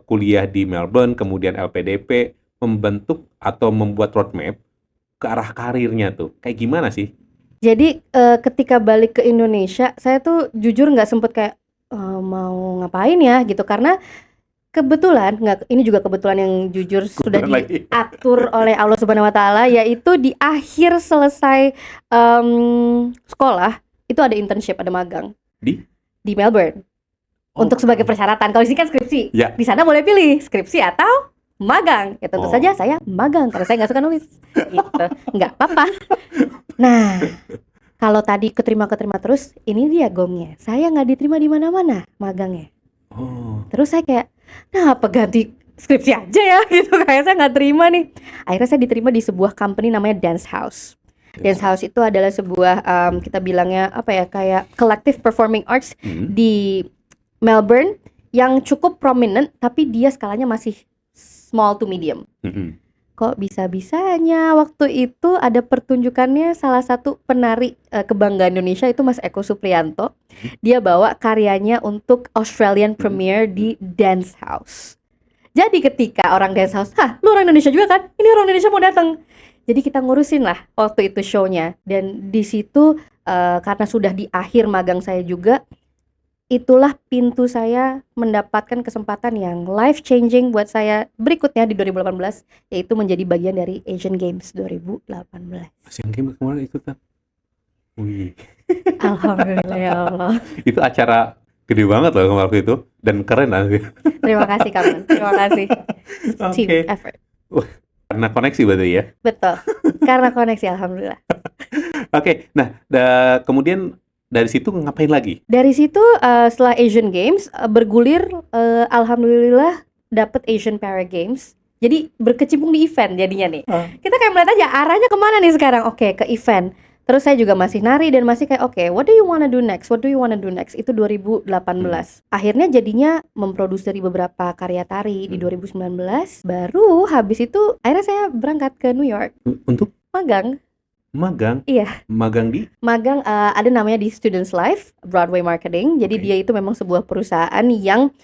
kuliah di Melbourne, kemudian LPDP membentuk atau membuat roadmap ke arah karirnya tuh? Kayak gimana sih? Jadi ketika balik ke Indonesia, saya tuh jujur nggak sempet kayak mau ngapain ya gitu, karena kebetulan, ini juga kebetulan yang jujur sudah diatur oleh Allah Subhanahu Wa Taala, yaitu di akhir selesai sekolah itu ada internship, ada magang di Melbourne untuk sebagai persyaratan. Kalau di sini kan skripsi, di sana boleh pilih skripsi atau magang. Ya tentu saja saya magang karena saya nggak suka nulis. Gitu, nggak apa-apa. Nah, kalau tadi keterima terus, ini dia gongnya. Saya nggak diterima di mana-mana magangnya. Terus saya kayak, nah apa ganti skripsi aja ya gitu, kayak saya nggak terima nih. Akhirnya saya diterima di sebuah company namanya Dance House. Dance House itu adalah sebuah kita bilangnya apa ya, kayak collective performing arts di Melbourne yang cukup prominent, tapi dia skalanya masih small to medium. kok bisa-bisanya waktu itu ada pertunjukannya salah satu penari kebanggaan Indonesia itu Mas Eko Supriyanto. Dia bawa karyanya untuk Australian premiere di Dance House. Jadi ketika orang Dance House, lu orang Indonesia juga kan? Ini orang Indonesia mau datang. Jadi kita ngurusin lah waktu itu show-nya. Dan di situ karena sudah di akhir magang saya juga, itulah pintu saya mendapatkan kesempatan yang life changing buat saya berikutnya di 2018, yaitu menjadi bagian dari Asian Games 2018. Asian Games kemarin ikutan. Wih, Alhamdulillah ya Allah. itu acara gede banget loh waktu itu dan keren lah. Terima kasih kawan, terima kasih. Team Oke. effort. Karena koneksi berarti ya. Betul, karena koneksi alhamdulillah. Oke, nah kemudian dari situ ngapain lagi? Dari situ setelah Asian Games bergulir, alhamdulillah dapet Asian Para Games. Jadi berkecimpung di event jadinya nih. Kita kayak melihat aja arahnya kemana nih sekarang. Oke, ke event. Terus saya juga masih nari dan masih kayak oke, what do you wanna do next? What do you wanna do next? Itu 2018. Akhirnya jadinya memproduksi beberapa karya tari di 2019. Baru habis itu akhirnya saya berangkat ke New York Untuk magang. magang? Iya. Magang di? Magang ada namanya di Students Life Broadway Marketing. Jadi Oke. dia itu memang sebuah perusahaan yang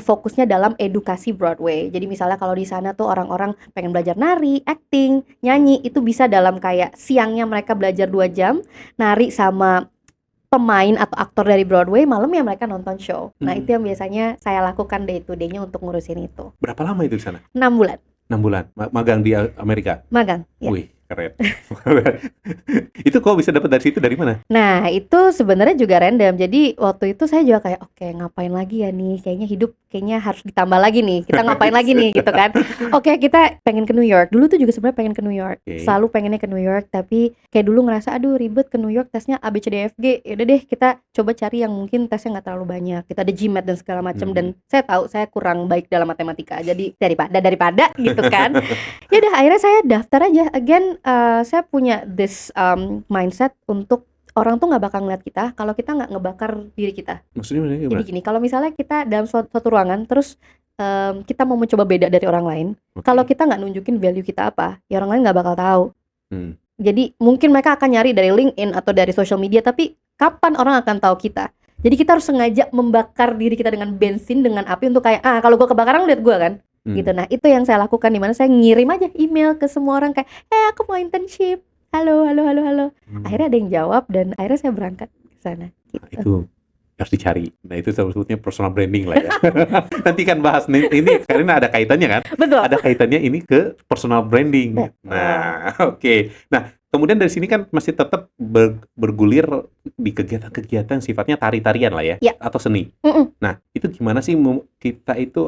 fokusnya dalam edukasi Broadway. Jadi misalnya kalau di sana tuh orang-orang pengen belajar nari, acting, nyanyi, itu bisa dalam kayak siangnya mereka belajar 2 jam nari sama pemain atau aktor dari Broadway, malamnya mereka nonton show. Nah, itu yang biasanya saya lakukan day to day-nya untuk ngurusin itu. Berapa lama itu di sana? 6 bulan 6 bulan. Magang di Amerika. magang. Ya. Wih, keren. Itu kok bisa dapat dari situ, dari mana? Nah, itu sebenarnya juga random. Jadi waktu itu saya juga kayak, oke, ngapain lagi ya nih? Kayaknya hidup kayaknya harus ditambah lagi nih. Kita ngapain lagi nih gitu kan? Oke, kita pengen ke New York. Dulu tuh juga sebenarnya pengen ke New York. Oke. Selalu pengennya ke New York, tapi kayak dulu ngerasa aduh ribet ke New York tesnya A B C D F G. Ya udah deh, kita coba cari yang mungkin tesnya nggak terlalu banyak. Kita ada GMAT dan segala macam dan saya tahu saya kurang baik dalam matematika. Jadi daripada gitu kan. Ya udah akhirnya saya daftar aja. Again, saya punya this mindset untuk orang tuh nggak bakal ngeliat kita kalau kita nggak ngebakar diri kita. Maksudnya Jadi gimana? gini, kalau misalnya kita dalam suatu ruangan terus kita mau mencoba beda dari orang lain, Oke. kalau kita nggak nunjukin value kita apa, ya orang lain nggak bakal tahu. Hmm. Jadi mungkin mereka akan nyari dari LinkedIn atau dari social media, tapi kapan orang akan tahu kita? Jadi kita harus sengaja membakar diri kita dengan bensin, dengan api untuk kayak kalau gue kebakaran lihat gue kan. Gitu. Nah, itu yang saya lakukan, dimana saya ngirim aja email ke semua orang kayak, aku mau internship. Halo. Akhirnya ada yang jawab dan akhirnya saya berangkat ke sana. Gitu. Itu harus dicari. Nah, itu sebetulnya personal branding lah ya. Nanti kan bahas nih, ini karena ada kaitannya kan? Betul. Ada kaitannya ini ke personal branding. Betul. Nah, oke. Nah, kemudian dari sini kan masih tetap bergulir di kegiatan-kegiatan sifatnya tari-tarian lah ya, Ya. atau seni. Mm-mm. Nah, itu gimana sih kita itu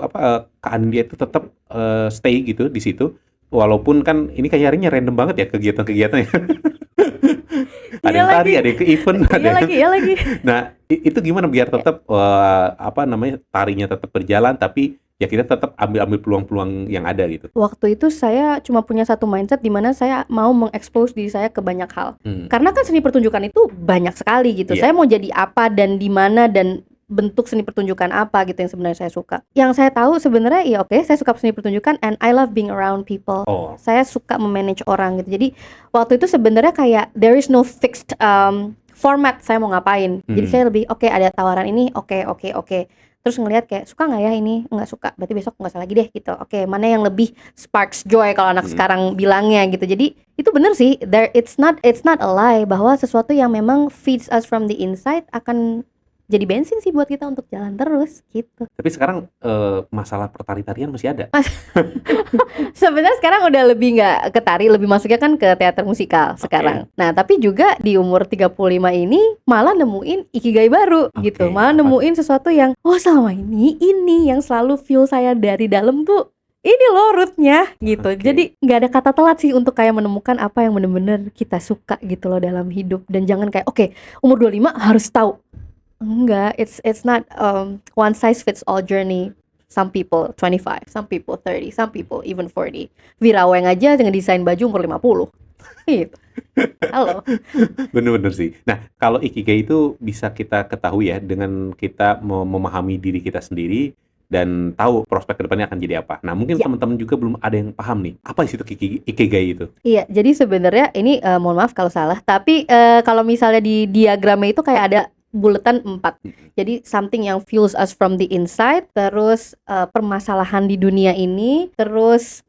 Kak Andia itu tetap stay gitu di situ, walaupun kan ini kayaknya random banget ya kegiatan-kegiatannya. Ada Iya yang tari, lagi. ada yang ke event, ada yang... Iya lagi. Nah, itu gimana biar tetap tarinya tetap berjalan, tapi ya kita tetap ambil peluang-peluang yang ada gitu. Waktu itu saya cuma punya satu mindset di mana saya mau mengekspos diri saya ke banyak hal. Karena kan seni pertunjukan itu banyak sekali gitu. Iya. Saya mau jadi apa dan di mana dan bentuk seni pertunjukan apa gitu yang sebenarnya saya suka. Yang saya tahu sebenarnya ya oke, saya suka seni pertunjukan and I love being around people. Oh. Saya suka memanage orang gitu. Jadi waktu itu sebenarnya kayak there is no fixed format saya mau ngapain. Jadi saya lebih oke, ada tawaran ini, oke. Terus ngelihat kayak suka nggak ya ini, nggak suka, berarti besok nggak usah lagi deh gitu. Oke, mana yang lebih sparks joy kalau anak sekarang bilangnya gitu. Jadi itu bener sih, it's not a lie bahwa sesuatu yang memang feeds us from the inside akan jadi bensin sih buat kita untuk jalan terus gitu. Tapi sekarang masalah pertari-tarian masih ada. Sebenarnya sekarang udah lebih nggak ke tari, lebih masuknya kan ke teater musikal sekarang. Nah, tapi juga di umur 35 ini malah nemuin ikigai baru gitu. Malah nemuin sesuatu yang selama ini yang selalu fuel saya dari dalam tuh ini loh rootnya gitu. Jadi nggak ada kata telat sih untuk kayak menemukan apa yang bener-bener kita suka gitu loh dalam hidup. Dan jangan kayak umur 25 harus tahu. Enggak, it's not one size fits all journey. Some people 25, some people 30, some people even 40. Wiraweng aja ngedesain baju umur 50. Gitu. Halo. Bener-bener sih. Nah, kalau ikigai itu bisa kita ketahui ya dengan kita memahami diri kita sendiri dan tahu prospek kedepannya akan jadi apa. Nah, mungkin Ya. teman-teman juga belum ada yang paham nih, apa sih itu Ikigai itu? Iya, jadi sebenarnya ini mohon maaf kalau salah, tapi kalau misalnya di diagramnya itu kayak ada buletan 4. Jadi something yang fuels us from the inside, terus permasalahan di dunia ini, terus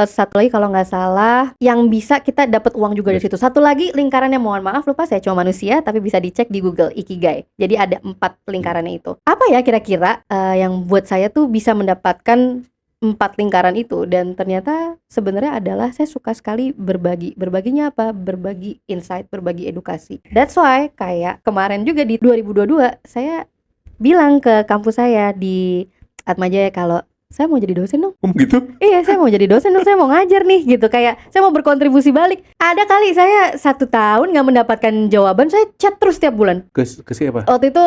satu lagi kalau nggak salah yang bisa kita dapat uang juga dari situ. Satu lagi lingkarannya, mohon maaf lupa, saya cuma manusia, tapi bisa dicek di Google Ikigai. Jadi ada 4 lingkarannya itu. Apa ya kira-kira yang buat saya tuh bisa mendapatkan 4 lingkaran itu, dan ternyata sebenarnya adalah saya suka sekali berbagi. Berbaginya apa? Berbagi insight, berbagi edukasi. That's why kayak kemarin juga di 2022 saya bilang ke kampus saya di Atmajaya kalau saya mau jadi dosen dong. Gitu? Iya, saya mau jadi dosen dong, saya mau ngajar nih gitu. Kayak saya mau berkontribusi balik. Ada kali saya 1 tahun nggak mendapatkan jawaban, saya chat terus tiap bulan. Ke siapa? Waktu itu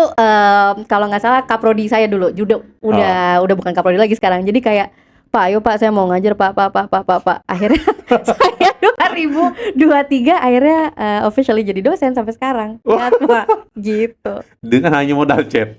kalau nggak salah kaprodi saya dulu udah bukan kaprodi lagi sekarang. Jadi kayak, Pak, ayo Pak, saya mau ngajar Pak. Akhirnya saya 2023 akhirnya officially jadi dosen sampai sekarang. Lihat Pak, gitu. Dengan hanya modal chat.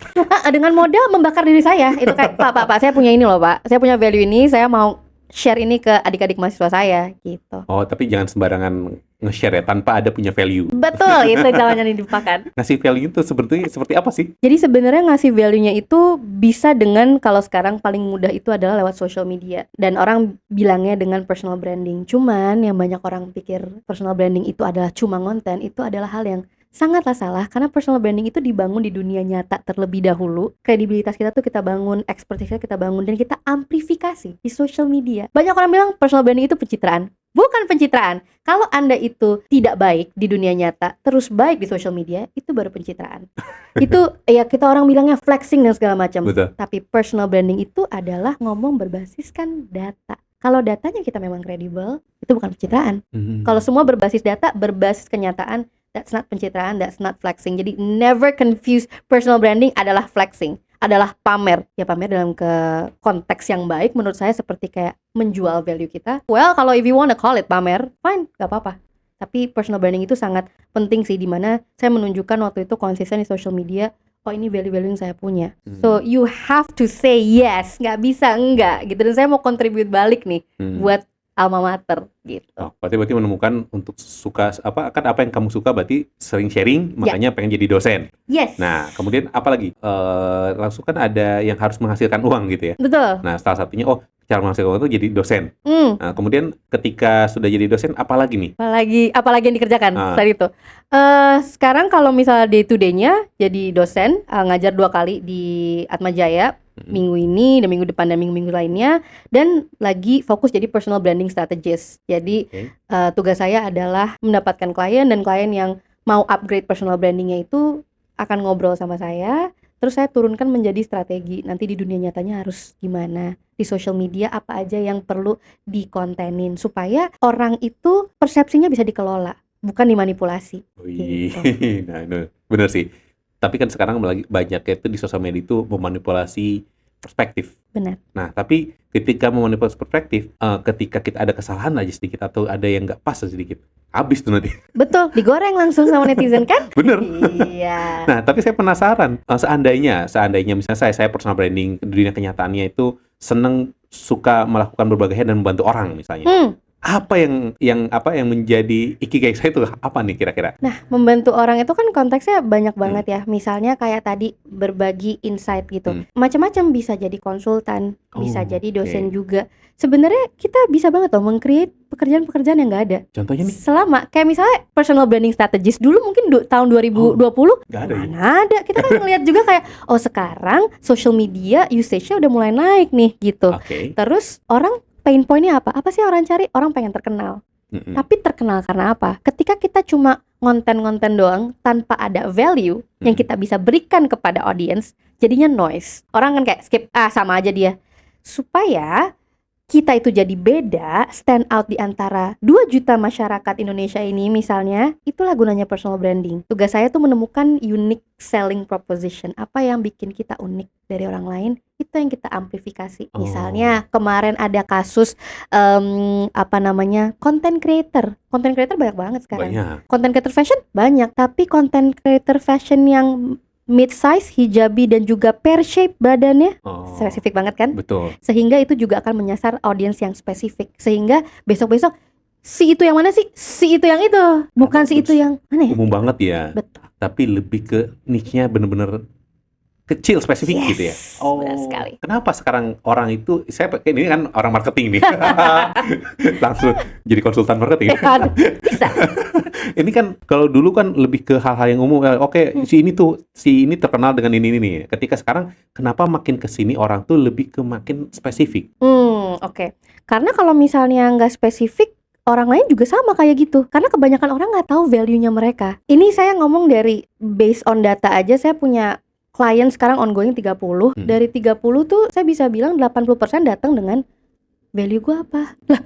Dengan modal membakar diri saya. Itu kayak, Pak, saya punya ini loh Pak. Saya punya value ini, saya mau share ini ke adik-adik mahasiswa saya, gitu. Oh, tapi jangan sembarangan nge-share ya, tanpa ada punya value. Betul, itu jawabannya yang dilupakan. Ngasih value itu seperti apa sih? Jadi sebenarnya ngasih value-nya itu bisa dengan, kalau sekarang paling mudah itu adalah lewat social media. Dan orang bilangnya dengan personal branding. Cuman yang banyak orang pikir personal branding itu adalah cuma konten, itu adalah hal yang sangatlah salah, karena personal branding itu dibangun di dunia nyata terlebih dahulu. Kredibilitas kita tuh kita bangun, expertise kita bangun, dan kita amplifikasi di social media. Banyak orang bilang personal branding itu pencitraan. Bukan pencitraan. Kalau Anda itu tidak baik di dunia nyata, terus baik di social media, itu baru pencitraan. Itu ya kita orang bilangnya flexing dan segala macam. Betul. Tapi personal branding itu adalah ngomong berbasiskan data. Kalau datanya kita memang kredibel, itu bukan pencitraan. Kalau semua berbasis data, berbasis kenyataan, that's not pencitraan, that's not flexing. Jadi never confuse personal branding adalah flexing, adalah pamer. Ya pamer dalam konteks yang baik menurut saya seperti kayak menjual value kita. Well, kalau if you wanna call it pamer, fine, gak apa-apa. Tapi personal branding itu sangat penting sih, dimana saya menunjukkan waktu itu konsisten di social media, oh ini value-value yang saya punya. So you have to say yes, gak bisa enggak gitu. Dan saya mau contribute balik nih buat alma mater gitu. Oh, berarti menemukan untuk suka apa yang kamu suka, berarti sering sharing, makanya pengen jadi dosen. Yes. Nah, kemudian apa lagi? Langsung kan ada yang harus menghasilkan uang gitu ya. Betul. Nah, salah satunya cara menghasilkan uang itu jadi dosen. Nah, kemudian ketika sudah jadi dosen, apa lagi nih? Apalagi yang dikerjakan saat itu. Sekarang kalau misalnya day to day-nya jadi dosen, ngajar 2 kali di Atmajaya. Minggu ini dan minggu depan dan minggu lainnya, dan lagi fokus jadi personal branding strategist. Jadi tugas saya adalah mendapatkan klien, dan klien yang mau upgrade personal brandingnya itu akan ngobrol sama saya, terus saya turunkan menjadi strategi. Nanti di dunia nyatanya harus gimana, di social media apa aja yang perlu dikontenin supaya orang itu persepsinya bisa dikelola, bukan dimanipulasi. Gitu. Nah, bener sih. Tapi kan sekarang banyak itu di sosial media itu memanipulasi perspektif. Benar. Nah, tapi ketika memanipulasi perspektif, ketika kita ada kesalahan aja sedikit atau ada yang nggak pas sedikit, habis tuh nanti. Betul, digoreng langsung sama netizen kan? Bener. Iya. Nah, tapi saya penasaran, seandainya misalnya saya personal branding, dunia kenyataannya itu suka melakukan berbagai hal dan membantu orang misalnya. Apa yang menjadi ikigai saya itu apa nih kira-kira? Nah, membantu orang itu kan konteksnya banyak banget ya. Misalnya kayak tadi berbagi insight gitu. Macam-macam, bisa jadi konsultan, bisa jadi dosen juga. Sebenarnya kita bisa banget loh meng-create pekerjaan-pekerjaan yang nggak ada. Contohnya nih? Selama kayak misalnya personal branding strategist dulu mungkin tahun 2020 nggak ada. Mana ada. Kita kan ngelihat juga kayak sekarang social media usage-nya udah mulai naik nih gitu. Terus orang pain point-nya apa? Apa sih orang cari? Orang pengen terkenal. Tapi terkenal karena apa? Ketika kita cuma ngonten-ngonten doang tanpa ada value yang kita bisa berikan kepada audience, jadinya noise. Orang kan kayak skip, sama aja dia. Supaya kita itu jadi beda, stand out di antara 2 juta masyarakat Indonesia ini misalnya, itulah gunanya personal branding. Tugas saya tuh menemukan unique selling proposition. Apa yang bikin kita unik dari orang lain, itu yang kita amplifikasi. Misalnya kemarin ada kasus content creator. Content creator banyak banget sekarang. Content creator fashion banyak, tapi content creator fashion yang mid-size, hijabi, dan juga pear shape badannya. Oh, Spesifik banget kan? betul. Sehingga itu juga akan menyasar audiens yang spesifik. Sehingga besok-besok si itu yang mana sih? Si itu yang itu, bukan si itu yang mana ya? Umum banget ya. Betul. Tapi lebih ke niche-nya bener-bener kecil, spesifik Yes, gitu ya. benar sekali. Kenapa sekarang orang itu, ini kan orang marketing nih, langsung jadi konsultan marketing. Aduh, bisa. Ini kan kalau dulu kan lebih ke hal-hal yang umum. Oke, si ini terkenal dengan ini nih. Ketika sekarang, kenapa makin ke sini orang tuh lebih ke makin spesifik? Oke. Karena kalau misalnya nggak spesifik, orang lain juga sama kayak gitu. Karena kebanyakan orang nggak tahu value-nya mereka. Ini saya ngomong dari based on data aja. Saya punya klien sekarang ongoing 30. Dari 30 tuh saya bisa bilang 80% datang dengan value gue apa. Lah,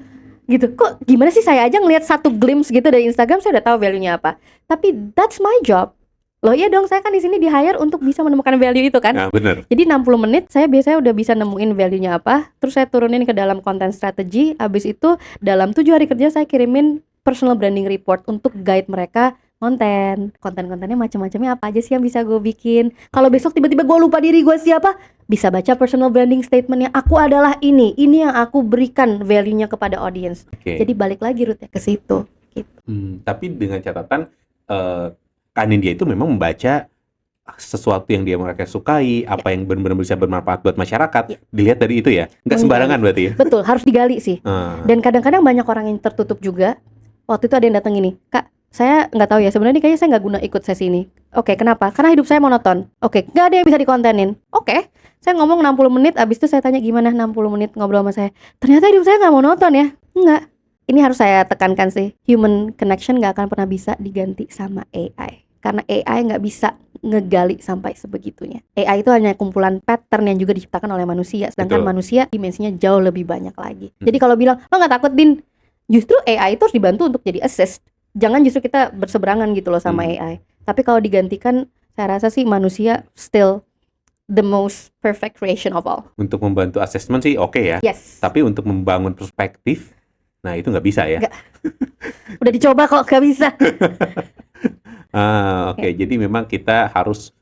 gitu. Kok gimana sih saya aja ngelihat satu glimpse gitu dari Instagram, saya udah tahu value-nya apa. Tapi that's my job. Loh iya dong, saya kan di sini di-hire untuk bisa menemukan value itu kan. Nah, bener. Jadi 60 menit saya biasanya udah bisa nemuin value-nya apa. Terus saya turunin ke dalam content strategy. Habis itu dalam 7 hari kerja saya kirimin personal branding report untuk guide mereka konten-kontennya macam-macamnya apa aja sih yang bisa gue bikin. Kalau besok tiba-tiba gue lupa diri gue siapa, bisa baca personal branding statementnya. Aku adalah ini yang aku berikan value-nya kepada audience. Oke. Jadi balik lagi rute ke situ gitu. Tapi dengan catatan Kak Nindya itu memang membaca sesuatu yang mereka sukai, apa yang benar-benar bisa bermanfaat buat masyarakat. Dilihat dari itu ya, nggak sembarangan berarti ya. Betul, harus digali sih. Dan kadang-kadang banyak orang yang tertutup juga. Waktu itu ada yang datang gini, Kak, saya nggak tahu ya, sebenarnya kayaknya saya nggak guna ikut sesi ini. Oke, kenapa? Karena hidup saya monoton. Oke, nggak ada yang bisa dikontenin. Oke, saya ngomong 60 menit, abis itu saya tanya gimana 60 menit ngobrol sama saya. Ternyata hidup saya nggak monoton ya. Nggak. Ini harus saya tekankan sih, human connection nggak akan pernah bisa diganti sama AI. Karena AI nggak bisa ngegali sampai sebegitunya. AI itu hanya kumpulan pattern yang juga diciptakan oleh manusia. Sedangkan manusia dimensinya jauh lebih banyak lagi. Jadi kalau bilang, lo nggak takut Din? Justru AI itu harus dibantu untuk jadi assist. Jangan justru kita berseberangan gitu loh sama AI. Tapi kalau digantikan, saya rasa sih manusia still the most perfect creation of all. Untuk membantu assessment sih oke ya. Yes. Tapi untuk membangun perspektif, nah itu nggak bisa ya. Nggak. Udah dicoba kok nggak bisa. Oke. Jadi memang kita harus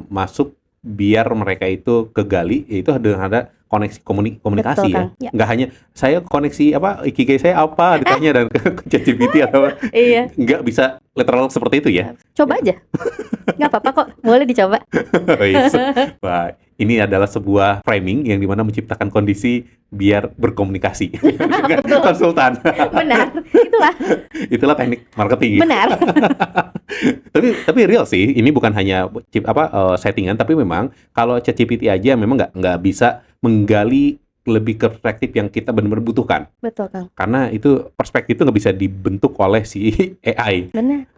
masuk biar mereka itu kegali, itu ada koneksi komunikasi. Betul, ya. Ya. Nggak hanya saya koneksi ikigai saya apa ditanya dan ke ChatGPT atau iya. Nggak bisa literal seperti itu ya. Coba aja. Nggak apa-apa kok, boleh dicoba. Yes. Wah, ini adalah sebuah framing yang dimana menciptakan kondisi biar berkomunikasi dengan konsultan. Benar, itulah teknik marketing. Benar. tapi real sih, ini bukan hanya settingan, tapi memang kalau ChatGPT aja memang nggak bisa menggali lebih ke perspektif yang kita benar-benar butuhkan. Betul, Kang. Karena itu perspektif itu nggak bisa dibentuk oleh si AI. Benar.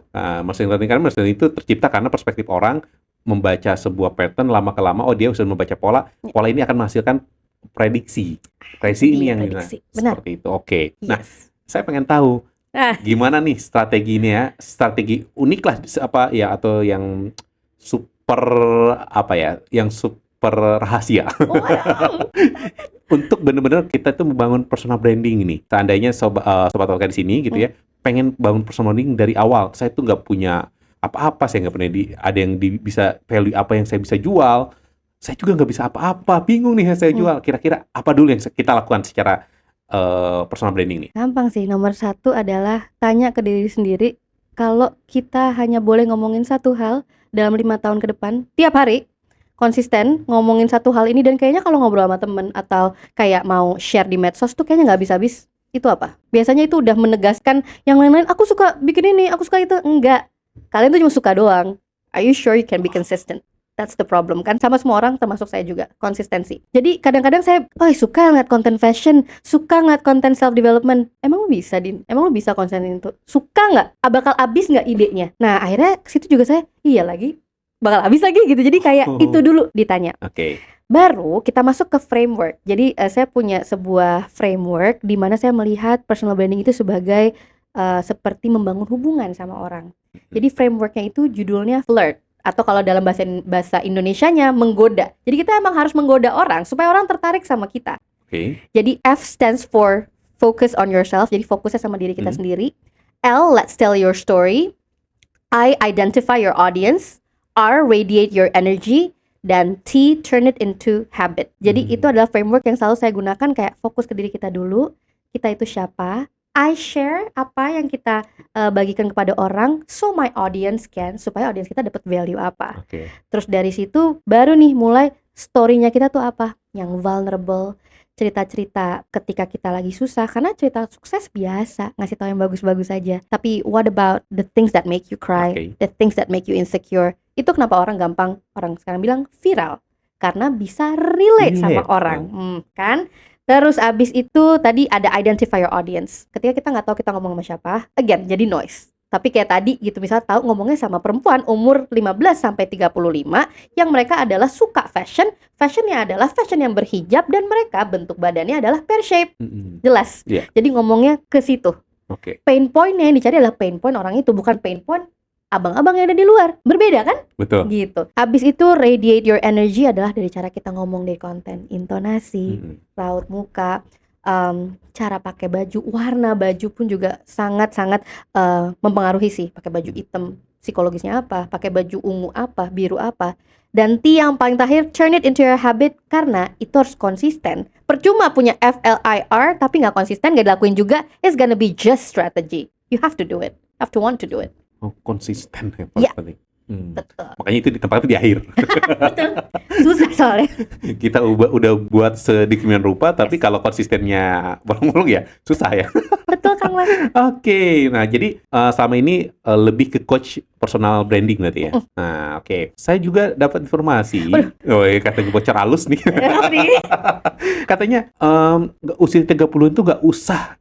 Machine learning itu tercipta karena perspektif orang membaca sebuah pattern lama-kelama, dia sudah membaca pola ini akan menghasilkan prediksi ini yang seperti itu. Oke. Yes. Nah, saya pengen tahu gimana nih strategi ini ya, strategi unik lah atau yang super yang super rahasia untuk benar-benar kita tuh membangun personal branding ini. Seandainya sobat Oka di sini gitu ya, pengen bangun personal branding dari awal. Saya tuh nggak punya apa-apa, saya nggak pernah ada yang bisa value apa yang saya bisa jual. Saya juga nggak bisa apa-apa, bingung nih yang saya jual. Kira-kira apa dulu yang kita lakukan secara personal branding nih? Gampang sih. Nomor 1 adalah tanya ke diri sendiri. Kalau kita hanya boleh ngomongin satu hal dalam 5 tahun ke depan, tiap hari konsisten ngomongin satu hal ini, dan kayaknya kalau ngobrol sama temen atau kayak mau share di medsos tuh kayaknya nggak habis-habis. Itu apa? Biasanya itu udah menegaskan yang lain-lain, aku suka bikin ini, aku suka itu. Enggak. Kalian tuh cuma suka doang. Are you sure you can be consistent? That's the problem kan, sama semua orang termasuk saya juga, konsistensi. Jadi kadang-kadang saya suka ngeliat konten fashion, suka ngeliat konten self development. Emang lu bisa, Din? Emang lu bisa konten itu? Suka nggak? Bakal habis nggak idenya? Nah akhirnya ke situ juga saya bakal habis lagi gitu. Jadi kayak itu dulu ditanya. Oke. Baru kita masuk ke framework. Jadi saya punya sebuah framework di mana saya melihat personal branding itu sebagai seperti membangun hubungan sama orang. Jadi frameworknya itu judulnya flirt, atau kalau dalam bahasa Indonesianya menggoda. Jadi kita emang harus menggoda orang supaya orang tertarik sama kita. Jadi F stands for focus on yourself. Jadi fokusnya sama diri kita sendiri. L, let's tell your story. I, identify your audience. R, radiate your energy, dan T, turn it into habit. Jadi itu adalah framework yang selalu saya gunakan, kayak fokus ke diri kita dulu, kita itu siapa, I share apa yang kita bagikan kepada orang, so my audience supaya audience kita dapat value apa. Oke. Terus dari situ baru nih mulai story-nya kita tuh apa, yang vulnerable, cerita-cerita ketika kita lagi susah, karena cerita sukses biasa ngasih tahu yang bagus-bagus aja. Tapi what about the things that make you cry, Oke. the things that make you insecure? Itu kenapa orang sekarang bilang viral, karena bisa relate sama Relate, orang, kan? Terus abis itu tadi ada identify your audience. Ketika kita nggak tahu kita ngomong sama siapa, again jadi noise. Tapi kayak tadi gitu, misal tahu ngomongnya sama perempuan umur 15 sampai 35 yang mereka adalah suka fashionnya adalah fashion yang berhijab, dan mereka bentuk badannya adalah pear shape. Jelas. Iya. Jadi ngomongnya ke situ. Oke. Pain point-nya yang dicari adalah pain point orang itu, bukan pain point abang-abang yang ada di luar. Berbeda kan? Betul. Gitu. Habis itu radiate your energy adalah dari cara kita ngomong, dari konten, intonasi, raut muka, cara pakai baju, warna baju pun juga sangat-sangat mempengaruhi sih. Pakai baju hitam psikologisnya apa, pakai baju ungu apa, biru apa. Dan T yang paling terakhir, turn it into your habit, karena itu harus konsisten. Percuma punya FLIR tapi nggak konsisten, nggak dilakuin juga, it's gonna be just strategy. You have to do it, have to want to do it. Oh, konsisten ya Iya. paling penting. Betul. Makanya itu ditempatkan di akhir. Betul. Susah soalnya. Kita udah buat sedemikian rupa, tapi kalau konsistennya bolong-bolong ya susah ya. Betul Kang Mas. Oke, nah jadi selama ini lebih ke coach personal branding berarti ya. Nah, oke. Saya juga dapat informasi. Oh, katanya bocor halus nih. Katanya usia 30 itu nggak usah.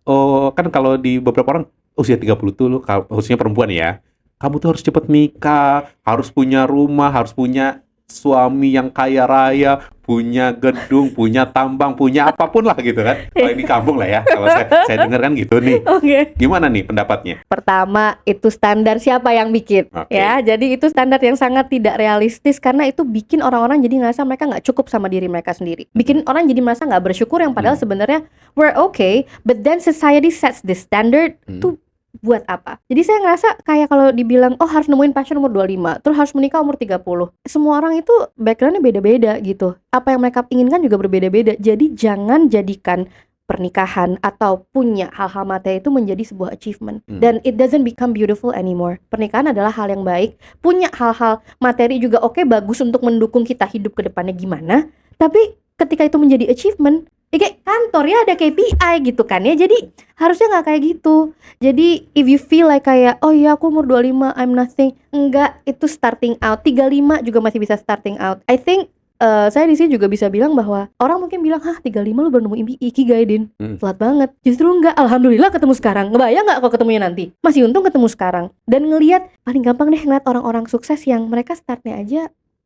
Oh, kan kalau di beberapa orang usia 30 tuh khususnya perempuan ya. Kamu tuh harus cepet nikah, harus punya rumah, harus punya suami yang kaya raya, punya gedung, punya tambang, punya apapun lah gitu kan. Kalau di kampung lah ya, kalau saya dengar kan gitu nih. Oke. Gimana nih pendapatnya? Pertama, itu standar siapa yang bikin, Oke. ya. Jadi itu standar yang sangat tidak realistis, karena itu bikin orang-orang jadi ngerasa mereka nggak cukup sama diri mereka sendiri. Bikin orang jadi merasa nggak bersyukur, yang padahal sebenarnya we're okay, but then society sets this standard tuh buat apa? Jadi saya ngerasa kayak kalau dibilang, oh harus nemuin passion umur 25, terus harus menikah umur 30. Semua orang itu backgroundnya beda-beda gitu. Apa yang mereka inginkan juga berbeda-beda. Jadi jangan jadikan pernikahan atau punya hal-hal materi itu menjadi sebuah achievement. Dan it doesn't become beautiful anymore. Pernikahan adalah hal yang baik. Punya hal-hal materi juga oke, bagus untuk mendukung kita hidup ke depannya gimana. Tapi ketika itu menjadi achievement, kayak kantor ya ada KPI gitu kan ya. Jadi harusnya nggak kayak gitu. Jadi if you feel like kayak, oh ya aku umur 25 I'm nothing. Enggak, itu starting out. 35 juga masih bisa starting out. I think saya di sini juga bisa bilang bahwa orang mungkin bilang, hah 35 lu baru nemu ikigai Din, telat banget. Justru enggak, alhamdulillah ketemu sekarang. Ngebayang nggak kalau ketemunya nanti? Masih untung ketemu sekarang. Dan ngelihat, paling gampang deh ngeliat orang-orang sukses yang mereka startnya aja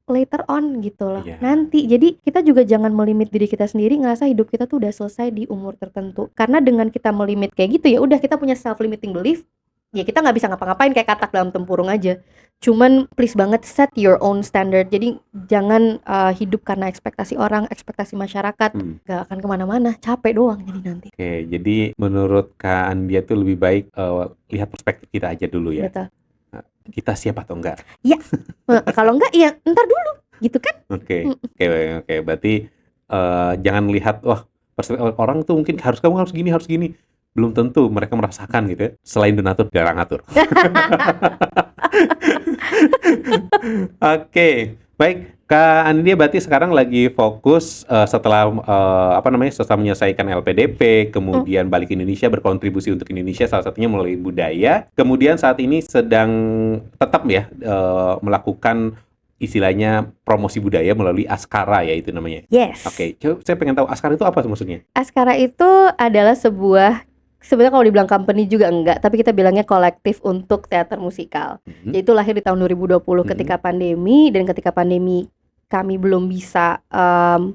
later on gitu loh. Nanti. Jadi kita juga jangan melimit diri kita sendiri, ngerasa hidup kita tuh udah selesai di umur tertentu. Karena dengan kita melimit kayak gitu, ya udah kita punya self limiting belief. Ya kita nggak bisa ngapa-ngapain, kayak katak dalam tempurung aja. Cuman please banget set your own standard. Jadi jangan hidup karena ekspektasi orang, ekspektasi masyarakat. Gak akan kemana-mana, capek doang jadi nanti. Oke, jadi menurut Kak Andia tuh lebih baik lihat perspektif kita aja dulu ya. Betul. Kita siap atau enggak? Iya. Kalau enggak ya ntar dulu gitu kan. Oke. Berarti jangan lihat wah perspektif orang tuh mungkin kamu harus gini. Belum tentu mereka merasakan gitu ya. Selain donatur, jarang ngatur. Oke. Baik, Kak Andia berarti sekarang lagi fokus setelah setelah menyelesaikan LPDP, kemudian balik ke Indonesia, berkontribusi untuk Indonesia, salah satunya melalui budaya. Kemudian saat ini sedang tetap ya melakukan istilahnya promosi budaya melalui Askara ya itu namanya. Yes. Oke, saya pengen tahu Askara itu apa maksudnya? Askara itu adalah sebenarnya kalau dibilang company juga enggak, tapi kita bilangnya kolektif untuk teater musikal. Jadi itu lahir di tahun 2020 ketika pandemi, dan ketika pandemi kami belum bisa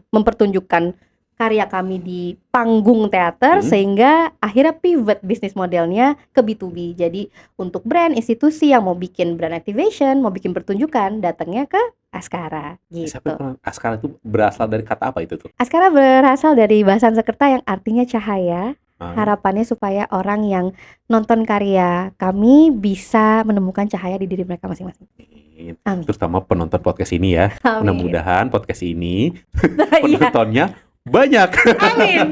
mempertunjukkan karya kami di panggung teater, sehingga akhirnya pivot bisnis modelnya ke B2B. Jadi untuk brand, institusi yang mau bikin brand activation, mau bikin pertunjukan, datangnya ke Askara gitu. Askara itu berasal dari kata apa itu tuh? Askara berasal dari bahasa Sanskerta yang artinya cahaya, Ah, Harapannya supaya orang yang nonton karya kami bisa menemukan cahaya di diri mereka masing-masing. amin. Amin. Terutama penonton podcast ini ya. Amin. Mudah-mudahan podcast ini Iya, penontonnya banyak. amin.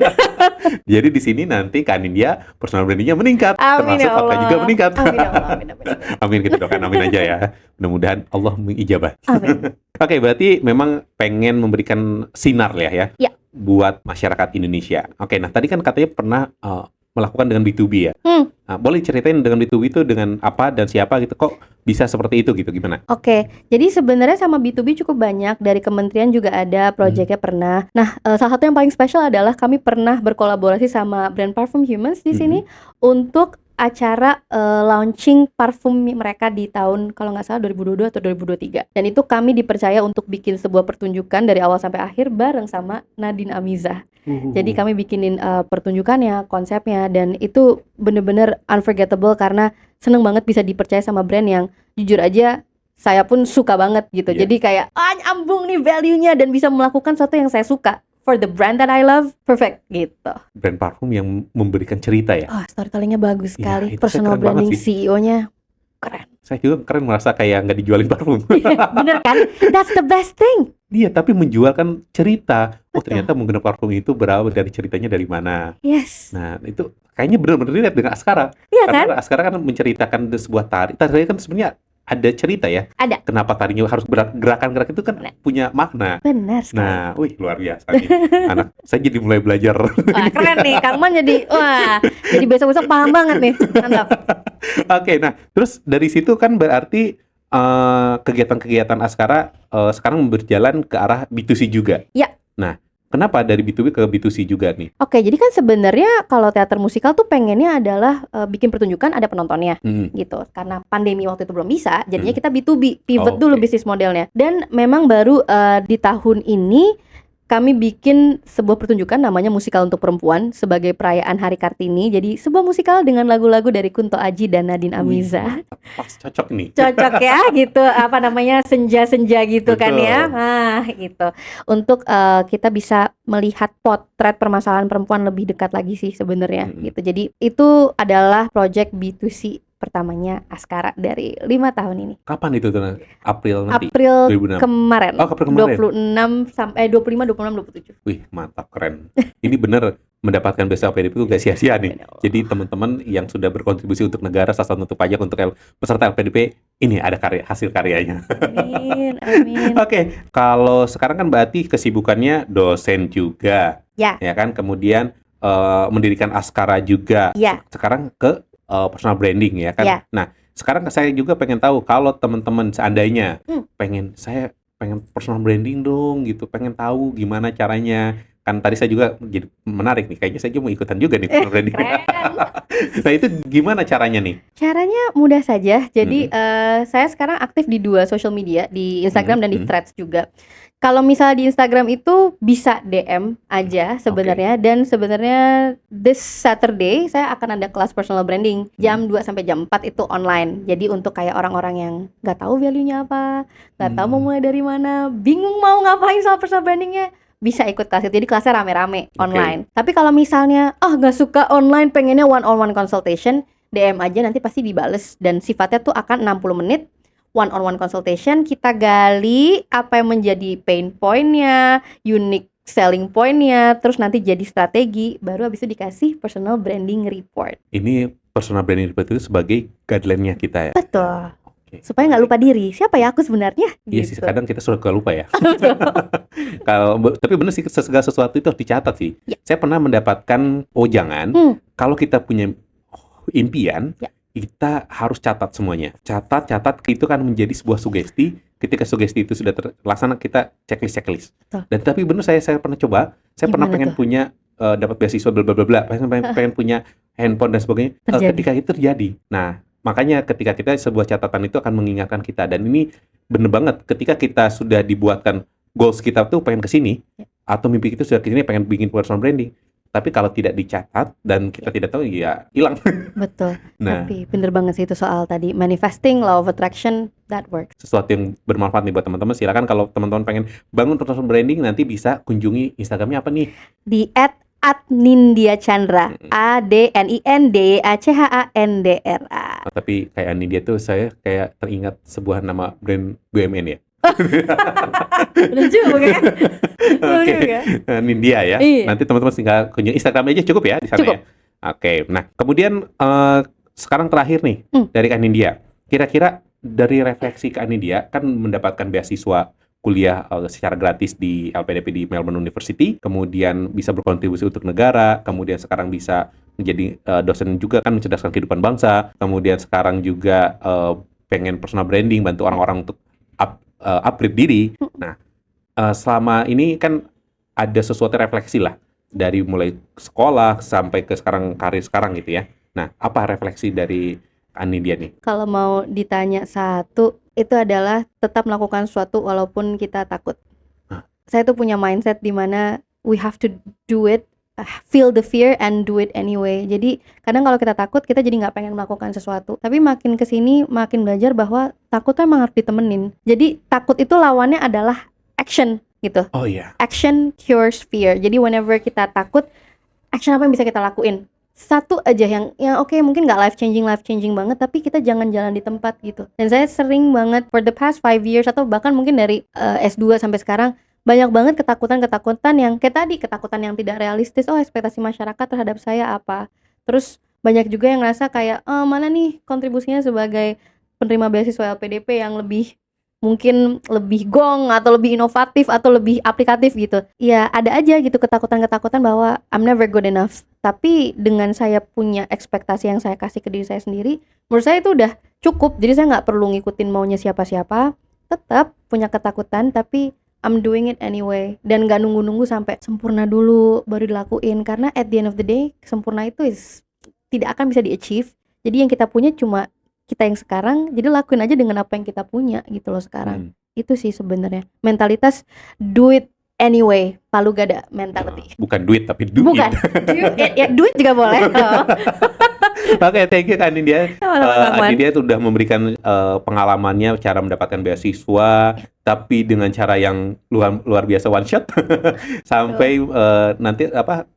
Jadi di sini nanti Kak Nindya personal brandingnya meningkat, Amin termasuk ya Oka juga Allah. meningkat. Amin ya Allah. Amin, amin, amin. Amin, kita doakan amin aja ya. Mudah-mudahan Allah mengijabah. Amin. Oke, berarti memang pengen memberikan sinar ya Ya. buat masyarakat Indonesia. Oke, nah tadi kan katanya pernah melakukan dengan B2B ya. Nah, boleh ceritain dengan B2B itu dengan apa dan siapa gitu, kok bisa seperti itu gitu, gimana? Oke, jadi sebenarnya sama B2B cukup banyak, dari kementerian juga ada, proyeknya pernah. Nah, salah satu yang paling spesial adalah kami pernah berkolaborasi sama brand Parfum Humans di sini untuk acara launching parfum mereka di tahun kalau nggak salah 2022 atau 2023. Dan itu kami dipercaya untuk bikin sebuah pertunjukan dari awal sampai akhir bareng sama Nadine Amizah. Jadi kami bikinin pertunjukannya, konsepnya, dan itu bener-bener unforgettable karena seneng banget bisa dipercaya sama brand yang jujur aja saya pun suka banget gitu. Iya. Jadi kayak nyambung nih value-nya dan bisa melakukan sesuatu yang saya suka for the brand that I love, perfect gitu. Brand parfum yang memberikan cerita ya. Storytellingnya bagus Iya, sekali. itu saya Personal keren banget branding sih. CEO-nya keren. Saya juga keren merasa kayak nggak dijualin parfum. Bener kan? That's the best thing. Dia tapi menjualkan cerita. Oh, Betul. ternyata menggunakan parfum itu berawal dari ceritanya dari mana. Yes. Nah, itu kayaknya benar-benar relate dengan Askara. Iya kan? Karena Askara kan menceritakan sebuah tari. Tari kan sebenarnya ada cerita ya. Ada. Kenapa tarinya harus gerakan-gerak itu kan Benar. punya makna. Benar sekali. Nah, wih luar biasa nih. Anak saya jadi mulai belajar. Wah, keren nih, Kang Man jadi jadi besok-besok paham banget nih. Mantap. Oke, nah terus dari situ kan berarti kegiatan-kegiatan Askara sekarang berjalan ke arah B2C juga. Ya. Nah, kenapa dari B2B ke B2C juga nih? Oke, jadi kan sebenarnya kalau teater musikal tuh pengennya adalah bikin pertunjukan ada penontonnya gitu. Karena pandemi waktu itu belum bisa, jadinya kita B2B, pivot dulu Oke. bisnis modelnya. Dan memang baru di tahun ini kami bikin sebuah pertunjukan namanya Musikal untuk Perempuan sebagai perayaan Hari Kartini. Jadi sebuah musikal dengan lagu-lagu dari Kunto Aji dan Nadine Amizah. Pas cocok nih. Cocok ya gitu, apa namanya, senja-senja gitu kan Betul. ya. Nah gitu, untuk kita bisa melihat potret permasalahan perempuan lebih dekat lagi sih sebenarnya gitu. Jadi itu adalah project B2C pertamanya Askara dari 5 tahun ini. Kapan itu tuh? April nanti? April 2006. kemarin. Oh, April kemarin. 26 sampai 25, 26, 27. Wih, mantap, keren. Ini bener mendapatkan Best LPDP itu gak sia-sia nih. Jadi teman-teman yang sudah berkontribusi untuk negara, salah satu untuk pajak untuk peserta LPDP, ini ada hasil karyanya. Amin, amin. Oke, kalau sekarang kan berarti kesibukannya dosen juga, Ya. ya kan? Kemudian mendirikan Askara juga. Ya. Sekarang ke personal branding, ya kan? Ya. Nah, sekarang saya juga pengen tahu kalau teman-teman seandainya saya pengen personal branding dong, gitu, pengen tahu gimana caranya. Kan tadi saya juga jadi menarik nih, kayaknya saya juga mau ikutan juga nih personal branding. Keren. Nah, itu gimana caranya nih? Caranya mudah saja. Jadi saya sekarang aktif di 2 social media, di Instagram dan di Threads juga. Kalau misalnya di Instagram itu bisa DM aja sebenarnya, dan sebenarnya this Saturday saya akan ada kelas personal branding jam 2 sampai jam 4 itu online. Jadi untuk kayak orang-orang yang nggak tahu value-nya apa, nggak tahu mau mulai dari mana, bingung mau ngapain soal personal brandingnya, bisa ikut kelas itu. Jadi kelasnya rame-rame online. Tapi kalau misalnya nggak suka online, pengennya one-on-one consultation, DM aja, nanti pasti dibales, dan sifatnya tuh akan 60 menit one-on-one consultation. Kita gali apa yang menjadi pain point-nya, unique selling point-nya, terus nanti jadi strategi, baru habis itu dikasih personal branding report. Ini personal branding report itu sebagai guideline-nya kita ya? Betul. Oke. Supaya nggak lupa diri, siapa ya aku sebenarnya? Iya sih, Gitu. kadang kita suka lupa ya. Tapi bener sih, segala sesuatu itu harus dicatat sih. Ya. Saya pernah mendapatkan kalau kita punya impian, kita harus catat semuanya. Catat, itu kan menjadi sebuah sugesti. Ketika sugesti itu sudah terlaksana, kita checklist. Betul. Dan tapi bener, saya pernah coba, saya pernah Gimana pengen tuh? punya dapat beasiswa bla bla bla bla, pengen punya handphone dan sebagainya. Terjadi. Ketika itu terjadi. Nah, makanya ketika kita sebuah catatan itu akan mengingatkan kita, dan ini bener banget ketika kita sudah dibuatkan goals kita tuh pengen ke sini atau mimpi kita sudah ke sini pengen bikin personal branding. Tapi kalau tidak dicatat dan kita tidak tahu, ya hilang. Betul. Nah, Tapi bener banget sih itu soal tadi manifesting, law of attraction, that works. sesuatu yang bermanfaat nih buat teman-teman. Silakan kalau teman-teman pengen bangun personal branding, nanti bisa kunjungi Instagramnya apa nih? Di @Nindya Chandra, Mm-mm. ADNINDYACHANDRA. Oh, tapi kayak Nindya tuh saya kayak teringat sebuah nama brand BUMN ya. Bener juga kan? Bener Oke, juga. Nindya ya. Iya, Nanti teman-teman tinggal kunjungi Instagram aja cukup ya di sana ya. cukup. Oke, nah kemudian sekarang terakhir nih Hmm. dari Kak Nindya. Kira-kira dari refleksi Kak Nindya kan mendapatkan beasiswa kuliah secara gratis di LPDP di Melbourne University, kemudian bisa berkontribusi untuk negara, kemudian sekarang bisa menjadi dosen juga kan mencerdaskan kehidupan bangsa, kemudian sekarang juga pengen personal branding, bantu orang-orang untuk upgrade diri. Nah, selama ini kan ada sesuatu refleksi lah dari mulai sekolah sampai ke sekarang karir sekarang gitu ya. Nah, apa refleksi dari Nindya nih? Kalau mau ditanya satu, itu adalah tetap melakukan sesuatu walaupun kita takut. Hah? Saya tuh punya mindset di mana we have to do it, feel the fear and do it anyway. Jadi kadang kalau kita takut, kita jadi nggak pengen melakukan sesuatu. Tapi makin kesini makin belajar bahwa takut tuh emang harus ditemenin. Jadi takut itu lawannya adalah action gitu. Oh iya. Action cures fear. Jadi whenever kita takut, action apa yang bisa kita lakuin? Satu aja yang oke, mungkin nggak life changing banget, tapi kita jangan jalan di tempat gitu. Dan saya sering banget for the past 5 years atau bahkan mungkin dari S2 sampai sekarang, banyak banget ketakutan yang kayak tadi, ketakutan yang tidak realistis. Oh, ekspektasi masyarakat terhadap saya apa? Terus banyak juga yang ngerasa kayak mana nih kontribusinya sebagai penerima beasiswa LPDP yang mungkin lebih gong atau lebih inovatif atau lebih aplikatif gitu. Ya ada aja gitu ketakutan-ketakutan bahwa I'm never good enough. Tapi dengan saya punya ekspektasi yang saya kasih ke diri saya sendiri, menurut saya itu udah cukup. Jadi saya nggak perlu ngikutin maunya siapa-siapa. Tetap punya ketakutan tapi I'm doing it anyway. Dan nggak nunggu-nunggu sampai sempurna dulu baru dilakuin. Karena at the end of the day, sempurna itu tidak akan bisa di-achieve. Jadi yang kita punya cuma kita yang sekarang, jadi lakuin aja dengan apa yang kita punya gitu loh sekarang. Itu sih sebenarnya mentalitas do it anyway, palu gada mentality. Bukan duit tapi do Bukan it. ya duit juga boleh. Oke, thank you Kak Nindya. Sama-sama, Kak Nindya sudah memberikan pengalamannya cara mendapatkan beasiswa, tapi dengan cara yang luar biasa one shot sampai nanti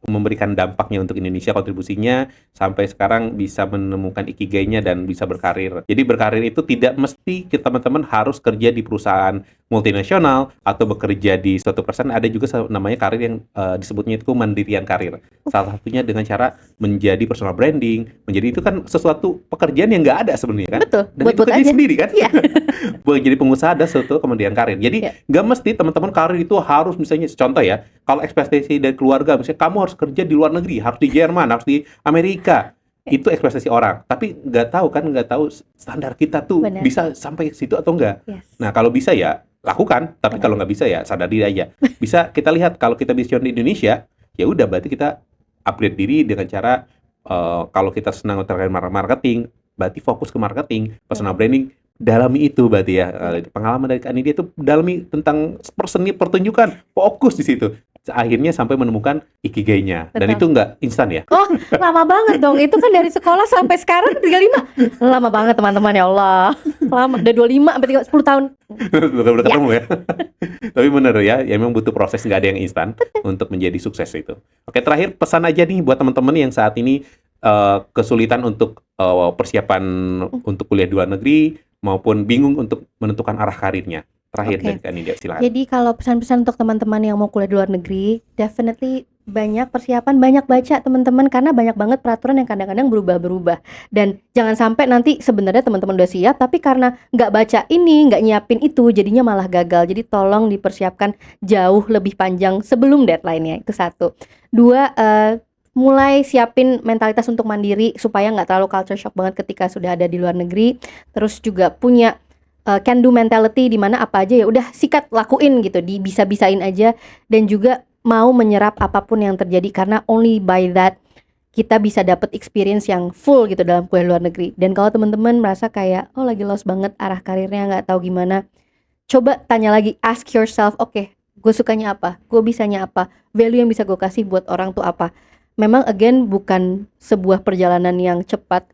memberikan dampaknya untuk Indonesia, kontribusinya sampai sekarang bisa menemukan ikigainya dan bisa berkarir. Jadi berkarir itu tidak mesti kita teman-teman harus kerja di perusahaan multinasional atau bekerja di suatu perusahaan. Ada juga namanya karir yang disebutnya itu mandirian karir. Salah satunya dengan cara menjadi personal branding, menjadi itu kan sesuatu pekerjaan yang nggak ada sebenarnya kan. Betul, Dan itu buat kerja aja sendiri kan. Iya. Buat jadi pengusaha ada suatu kemudian karir. Jadi nggak mesti teman-teman karir itu harus misalnya contoh ya, kalau ekspektasi dari keluarga misalnya kamu harus kerja di luar negeri, harus di Jerman, harus di Amerika. Itu ekspektasi orang, tapi nggak tahu standar kita tuh Benar. bisa sampai situ atau enggak. Yes. Nah kalau bisa ya lakukan, tapi kalau nggak bisa ya sadar diri aja. Bisa kita lihat kalau kita bisa di Indonesia, ya udah berarti kita upgrade diri dengan cara kalau kita senang terkait marketing, berarti fokus ke marketing, personal branding, dalami itu berarti ya. Pengalaman dari Kak Nindya itu dalami tentang seni pertunjukan, fokus di situ. Akhirnya sampai menemukan ikigainya. Dan Betul. itu nggak instan ya. Oh, lama banget dong. Itu kan dari sekolah sampai sekarang 35. Lama banget teman-teman, ya Allah. Lama, udah 25 sampai 10 tahun. Udah ketemu ya. Tapi bener ya memang butuh proses, nggak ada yang instan untuk menjadi sukses itu. Oke, terakhir pesan aja nih buat teman-teman yang saat ini kesulitan untuk persiapan untuk kuliah di luar negeri maupun bingung untuk menentukan arah karirnya. Terakhir dari Kak Nindya, silakan. Jadi kalau pesan-pesan untuk teman-teman yang mau kuliah di luar negeri, definitely banyak persiapan, banyak baca teman-teman, karena banyak banget peraturan yang kadang-kadang berubah-berubah. Dan jangan sampai nanti sebenarnya teman-teman udah siap, tapi karena nggak baca ini, nggak nyiapin itu, jadinya malah gagal. Jadi tolong dipersiapkan jauh lebih panjang sebelum deadline-nya, itu satu. Dua, mulai siapin mentalitas untuk mandiri supaya nggak terlalu culture shock banget ketika sudah ada di luar negeri. Terus juga punya can do mentality, di mana apa aja ya udah sikat lakuin gitu, bisa-bisain aja, dan juga mau menyerap apapun yang terjadi, karena only by that kita bisa dapat experience yang full gitu dalam kuliah luar negeri. Dan kalau teman-teman merasa kayak lagi lost banget arah karirnya, nggak tahu gimana, coba tanya lagi, ask yourself, oke, gue sukanya apa, gue bisanya apa, value yang bisa gue kasih buat orang tuh apa. Memang again bukan sebuah perjalanan yang cepat,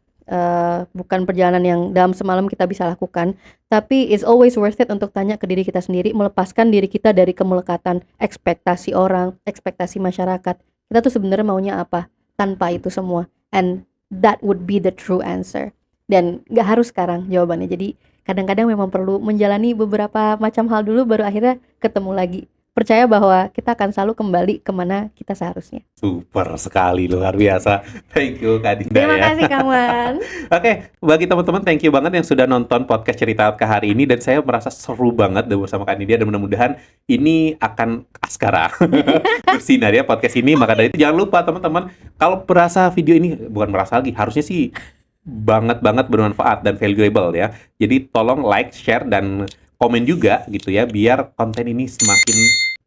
bukan perjalanan yang dalam semalam kita bisa lakukan, tapi it's always worth it untuk tanya ke diri kita sendiri, melepaskan diri kita dari kemelekatan ekspektasi orang, ekspektasi masyarakat. kita tuh sebenarnya maunya apa tanpa itu semua, and that would be the true answer. Dan nggak harus sekarang jawabannya, jadi kadang-kadang memang perlu menjalani beberapa macam hal dulu baru akhirnya ketemu lagi. Percaya bahwa kita akan selalu kembali kemana kita seharusnya. Super sekali, luar biasa. Thank you Kak Dinda Terima ya. kasih Kang Man. Oke, bagi teman-teman thank you banget yang sudah nonton podcast Cerita Otka hari ini, dan saya merasa seru banget bersama Kak Dinda, dan mudah-mudahan ini akan askara bersinar ya podcast ini. Maka dari itu jangan lupa teman-teman, kalau merasa video ini, bukan merasa lagi, harusnya sih banget bermanfaat dan valuable ya. Jadi tolong like, share, dan komen juga gitu ya, biar konten ini semakin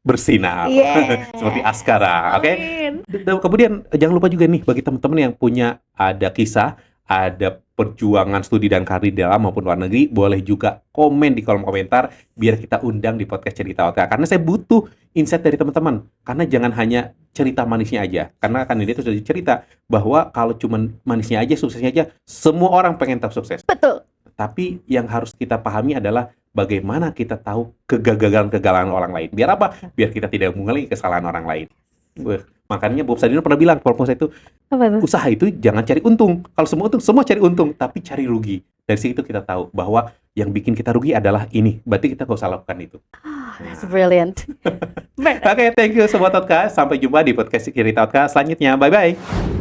bersinar. Yeah. Seperti askara, oke? Amin. Dan kemudian jangan lupa juga nih bagi teman-teman yang punya ada kisah, ada perjuangan studi dan karir di dalam maupun luar negeri, boleh juga komen di kolom komentar biar kita undang di podcast Cerita Otka. Karena saya butuh insight dari teman-teman. Karena jangan hanya cerita manisnya aja. Karena kan ini tuh sudah cerita bahwa kalau cuman manisnya aja, suksesnya aja, semua orang pengen tahu sukses. Betul. Tapi yang harus kita pahami adalah bagaimana kita tahu kegagalan-kegagalan orang lain. Biar apa? Biar kita tidak mengulangi kesalahan orang lain. Makanya Bob Sadino pernah bilang, proposal itu, Apa tuh? usaha itu jangan cari untung. Kalau semua cari untung, tapi cari rugi. Dari situ kita tahu bahwa yang bikin kita rugi adalah ini. Berarti kita nggak usah lakukan itu. That's brilliant. Oke, thank you Sobat Otka. Sampai jumpa di podcast Cerita Otka selanjutnya. Bye-bye.